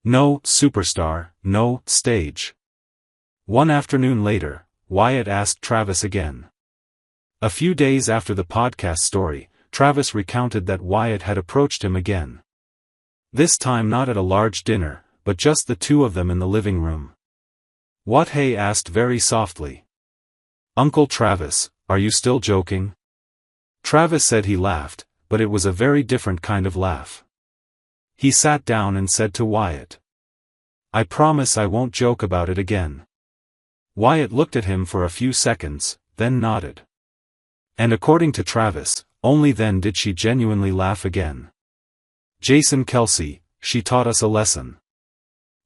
No superstar, no stage. One afternoon later, Wyatt asked Travis again. A few days after the podcast story, Travis recounted that Wyatt had approached him again. This time not at a large dinner, but just the two of them in the living room. What hey asked very softly. Uncle Travis, "Are you still joking?" Travis said he laughed, but it was a very different kind of laugh. He sat down and said to Wyatt, "I promise I won't joke about it again." Wyatt looked at him for a few seconds, then nodded. And according to Travis, only then did she genuinely laugh again. Jason Kelce, she taught us a lesson.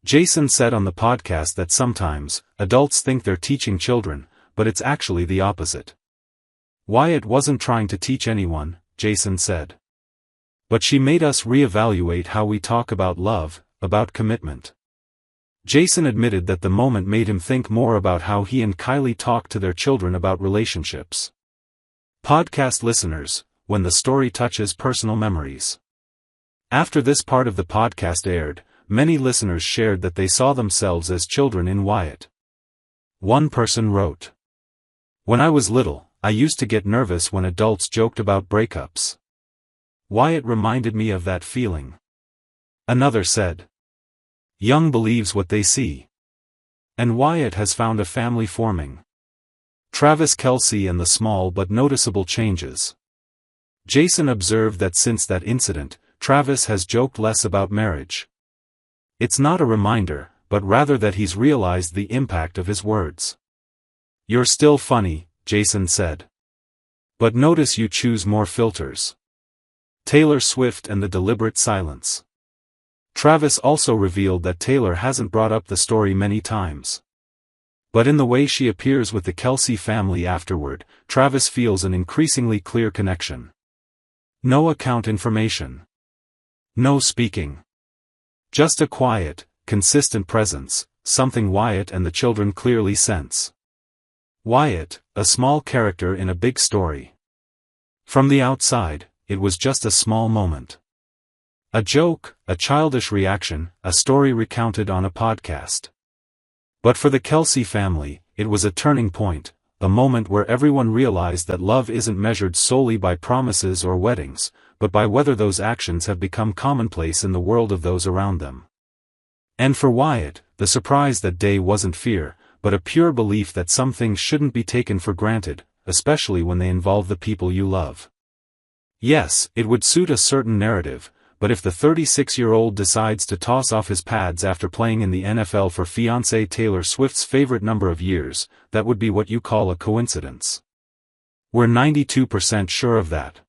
Jason said on the podcast that sometimes, adults think they're teaching children, but it's actually the opposite. Wyatt wasn't trying to teach anyone, Jason said. But she made us reevaluate how we talk about love, about commitment. Jason admitted that the moment made him think more about how he and Kylie talk to their children about relationships. Podcast listeners, when the story touches personal memories. After this part of the podcast aired, many listeners shared that they saw themselves as children in Wyatt. One person wrote, "When I was little, I used to get nervous when adults joked about breakups. Wyatt reminded me of that feeling." Another said, "Young believes what they see. And Wyatt has found a family forming." Travis Kelce and the small but noticeable changes. Jason observed that since that incident, Travis has joked less about marriage. It's not a reminder, but rather that he's realized the impact of his words. "You're still funny," Jason said. "But notice you choose more filters." Taylor Swift and the deliberate silence. Travis also revealed that Taylor hasn't brought up the story many times. But in the way she appears with the Kelce family afterward, Travis feels an increasingly clear connection. No account information. No speaking. Just a quiet, consistent presence, something Wyatt and the children clearly sense. Wyatt, a small character in a big story. From the outside, it was just a small moment. A joke, a childish reaction, a story recounted on a podcast. But for the Kelce family, it was a turning point, a moment where everyone realized that love isn't measured solely by promises or weddings, but by whether those actions have become commonplace in the world of those around them. And for Wyatt, the surprise that day wasn't fear, but a pure belief that some things shouldn't be taken for granted, especially when they involve the people you love. Yes, it would suit a certain narrative, but if the 36-year-old decides to toss off his pads after playing in the NFL for fiancée Taylor Swift's favorite number of years, that would be what you call a coincidence. We're 92% sure of that.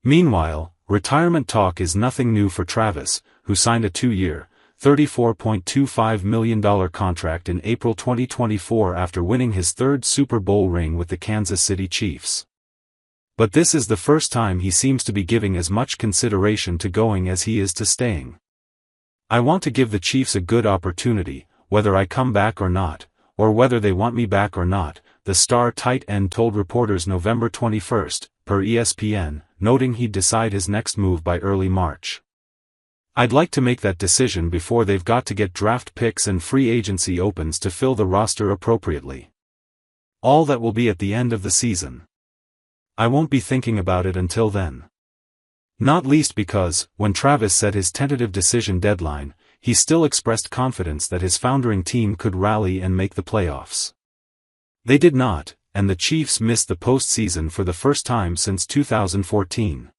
Meanwhile, retirement talk is nothing new for Travis, who signed a 2-year, $34.25 million contract in April 2024 after winning his third Super Bowl ring with the Kansas City Chiefs. But this is the first time he seems to be giving as much consideration to going as he is to staying. "I want to give the Chiefs a good opportunity, whether I come back or not, or whether they want me back or not," the star tight end told reporters November 21, per ESPN, noting he'd decide his next move by early March. "I'd like to make that decision before they've got to get draft picks and free agency opens to fill the roster appropriately. All that will be at the end of the season. I won't be thinking about it until then." Not least because, when Travis set his tentative decision deadline, he still expressed confidence that his foundering team could rally and make the playoffs. They did not, and the Chiefs missed the postseason for the first time since 2014.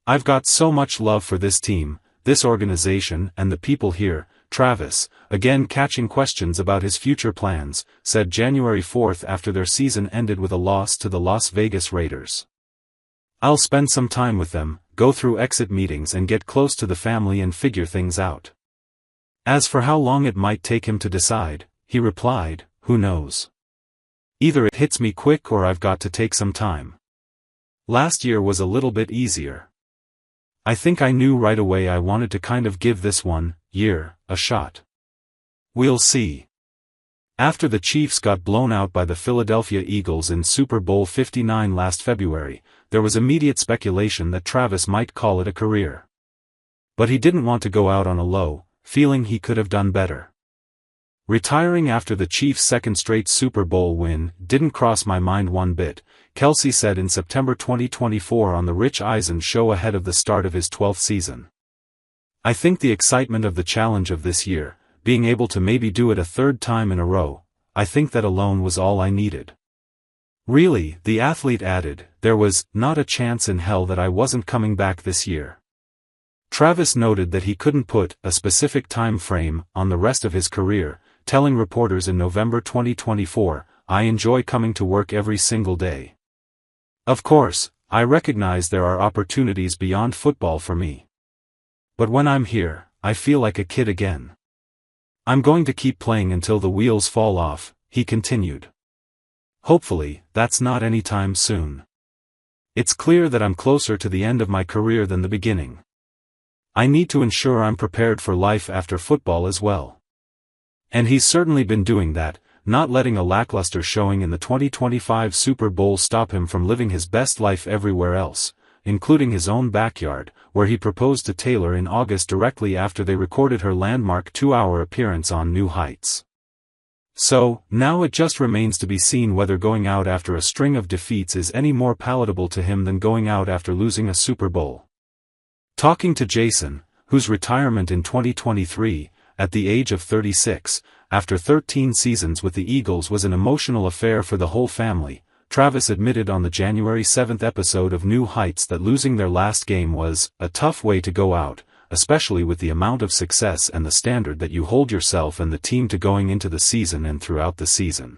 "I've got so much love for this team, this organization and the people here," Travis, again catching questions about his future plans, said January 4 after their season ended with a loss to the Las Vegas Raiders. "I'll spend some time with them, go through exit meetings and get close to the family and figure things out." As for how long it might take him to decide, he replied, "Who knows? Either it hits me quick or I've got to take some time. Last year was a little bit easier. I think I knew right away I wanted to kind of give this year a shot. We'll see." After the Chiefs got blown out by the Philadelphia Eagles in Super Bowl 59 last February, there was immediate speculation that Travis might call it a career. But he didn't want to go out on a low, feeling he could have done better. "Retiring after the Chiefs' second straight Super Bowl win didn't cross my mind one bit," Kelce said in September 2024 on the Rich Eisen show ahead of the start of his 12th season. "I think the excitement of the challenge of this year, being able to maybe do it a third time in a row, I think that alone was all I needed." Really, the athlete added, there was not a chance in hell that I wasn't coming back this year. Travis noted that he couldn't put a specific time frame on the rest of his career, telling reporters in November 2024, I enjoy coming to work every single day. Of course, I recognize there are opportunities beyond football for me. But when I'm here, I feel like a kid again. I'm going to keep playing until the wheels fall off, he continued. Hopefully, that's not anytime soon. It's clear that I'm closer to the end of my career than the beginning. I need to ensure I'm prepared for life after football as well. And he's certainly been doing that, not letting a lackluster showing in the 2025 Super Bowl stop him from living his best life everywhere else, including his own backyard, where he proposed to Taylor in August directly after they recorded her landmark 2-hour appearance on New Heights. So, now it just remains to be seen whether going out after a string of defeats is any more palatable to him than going out after losing a Super Bowl. Talking to Jason, whose retirement in 2023, at the age of 36, after 13 seasons with the Eagles was an emotional affair for the whole family, Travis admitted on the January 7 episode of New Heights that losing their last game was a tough way to go out, especially with the amount of success and the standard that you hold yourself and the team to going into the season and throughout the season.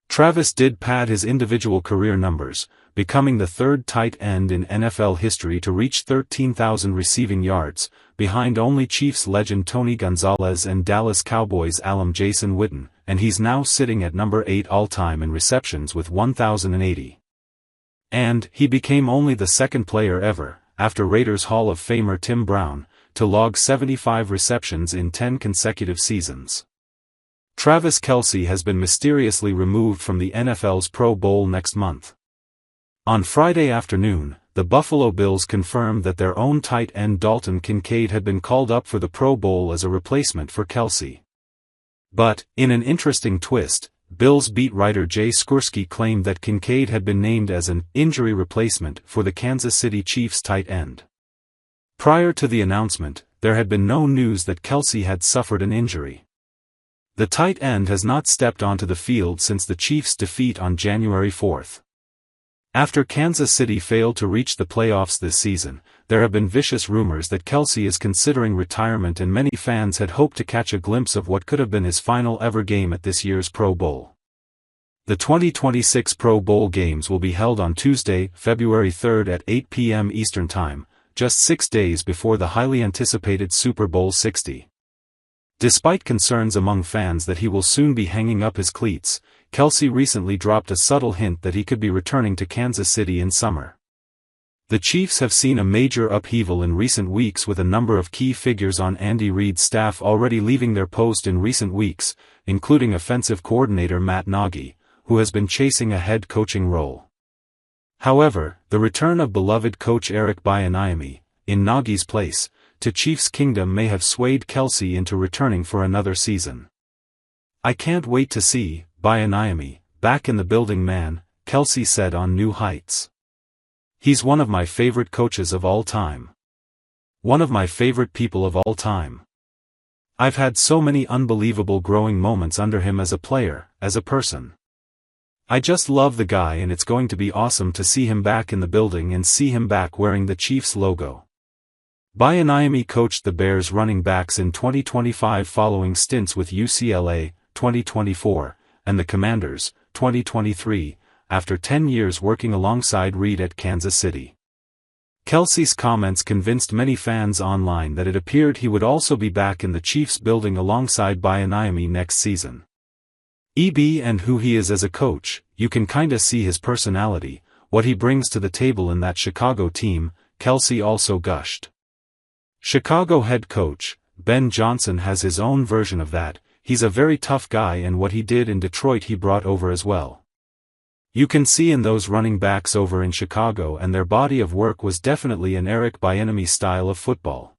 Travis did pad his individual career numbers, becoming the third tight end in NFL history to reach 13,000 receiving yards, behind only Chiefs legend Tony Gonzalez and Dallas Cowboys alum Jason Witten, and he's now sitting at number 8 all-time in receptions with 1,080. And he became only the second player ever, after Raiders Hall of Famer Tim Brown, to log 75 receptions in 10 consecutive seasons. Travis Kelce has been mysteriously removed from the NFL's Pro Bowl next month. On Friday afternoon, the Buffalo Bills confirmed that their own tight end Dalton Kincaid had been called up for the Pro Bowl as a replacement for Kelce. But, in an interesting twist, Bills beat writer Jay Skursky claimed that Kincaid had been named as an injury replacement for the Kansas City Chiefs tight end. Prior to the announcement, there had been no news that Kelce had suffered an injury. The tight end has not stepped onto the field since the Chiefs' defeat on January 4. After Kansas City failed to reach the playoffs this season, there have been vicious rumors that Kelce is considering retirement, and many fans had hoped to catch a glimpse of what could have been his final ever game at this year's Pro Bowl. The 2026 Pro Bowl games will be held on Tuesday, February 3 at 8 p.m. Eastern Time, just 6 days before the highly anticipated Super Bowl 60. Despite concerns among fans that he will soon be hanging up his cleats, Kelce recently dropped a subtle hint that he could be returning to Kansas City in summer. The Chiefs have seen a major upheaval in recent weeks, with a number of key figures on Andy Reid's staff already leaving their post in recent weeks, including offensive coordinator Matt Nagy, who has been chasing a head coaching role. However, the return of beloved coach Eric Bieniemy, in Nagy's place, to Chiefs Kingdom may have swayed Kelce into returning for another season. I can't wait to see Bieniemy back in the building, man, Kelce said on New Heights. He's one of my favorite coaches of all time. One of my favorite people of all time. I've had so many unbelievable growing moments under him as a player, as a person. I just love the guy, and it's going to be awesome to see him back in the building and see him back wearing the Chiefs logo. Bieniemy coached the Bears running backs in 2025 following stints with UCLA, 2024, and the Commanders, 2023, after 10 years working alongside Reid at Kansas City. Kelce's comments convinced many fans online that it appeared he would also be back in the Chiefs building alongside Bieniemy next season. EB and who he is as a coach, you can kinda see his personality, what he brings to the table in that Chicago team, Kelce also gushed. Chicago head coach, Ben Johnson, has his own version of that. He's a very tough guy, and what he did in Detroit he brought over as well. You can see in those running backs over in Chicago, and their body of work was definitely an Eric Bieniemy style of football.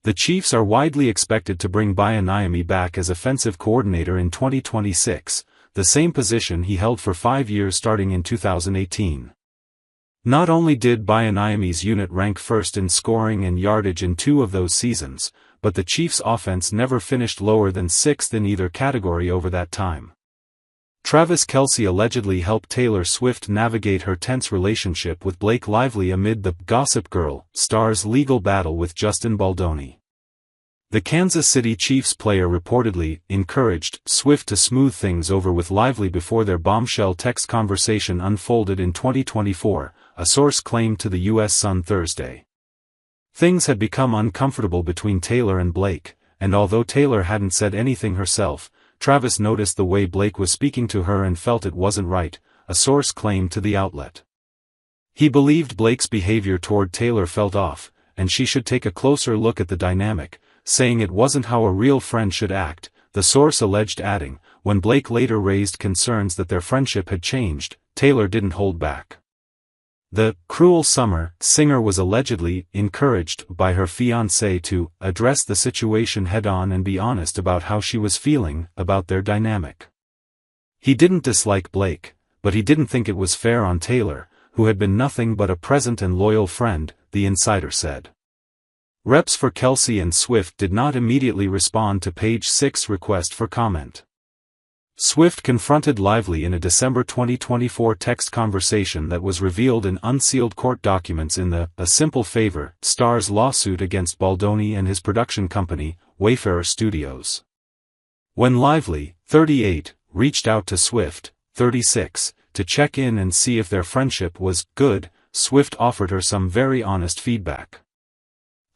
The Chiefs are widely expected to bring Bieniemy back as offensive coordinator in 2026, the same position he held for 5 years starting in 2018. Not only did Bieniemy's unit rank first in scoring and yardage in 2 of those seasons, but the Chiefs' offense never finished lower than 6th in either category over that time. Travis Kelce allegedly helped Taylor Swift navigate her tense relationship with Blake Lively amid the Gossip Girl star's legal battle with Justin Baldoni. The Kansas City Chiefs player reportedly encouraged Swift to smooth things over with Lively before their bombshell text conversation unfolded in 2024, a source claimed to the U.S. Sun Thursday. Things had become uncomfortable between Taylor and Blake, and although Taylor hadn't said anything herself, Travis noticed the way Blake was speaking to her and felt it wasn't right, a source claimed to the outlet. He believed Blake's behavior toward Taylor felt off, and she should take a closer look at the dynamic, saying it wasn't how a real friend should act, the source alleged, adding, when Blake later raised concerns that their friendship had changed, Taylor didn't hold back. The "Cruel Summer" singer was allegedly encouraged by her fiancé to address the situation head-on and be honest about how she was feeling about their dynamic. He didn't dislike Blake, but he didn't think it was fair on Taylor, who had been nothing but a present and loyal friend, the insider said. Reps for Kelce and Swift did not immediately respond to Page 6's request for comment. Swift confronted Lively in a December 2024 text conversation that was revealed in unsealed court documents in the "A Simple Favor" star's lawsuit against Baldoni and his production company, Wayfarer Studios. When Lively, 38, reached out to Swift, 36, to check in and see if their friendship was good, Swift offered her some very honest feedback.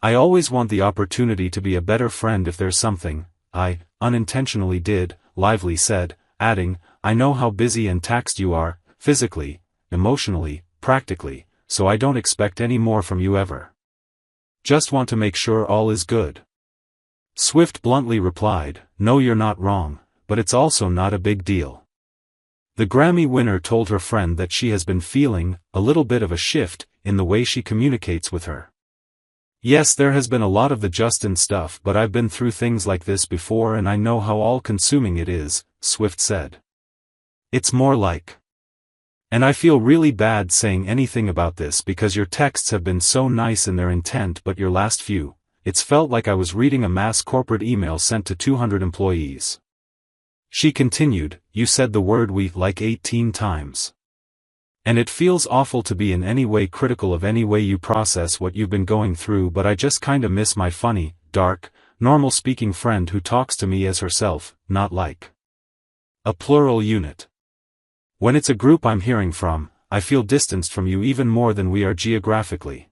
"I always want the opportunity to be a better friend if there's something I unintentionally did," Lively said, adding, "I know how busy and taxed you are, physically, emotionally, practically, so I don't expect any more from you ever. Just want to make sure all is good." Swift bluntly replied, "No, you're not wrong, but it's also not a big deal." The Grammy winner told her friend that she has been feeling a little bit of a shift in the way she communicates with her. "Yes, there has been a lot of the Justin stuff, but I've been through things like this before and I know how all-consuming it is," Swift said. "It's more like. And I feel really bad saying anything about this because your texts have been so nice in their intent, but your last few, it's felt like I was reading a mass corporate email sent to 200 employees." She continued, "You said the word we like 18 times. And it feels awful to be in any way critical of any way you process what you've been going through, but I just kinda miss my funny, dark, normal-speaking friend who talks to me as herself, not like a plural unit. When it's a group I'm hearing from, I feel distanced from you even more than we are geographically."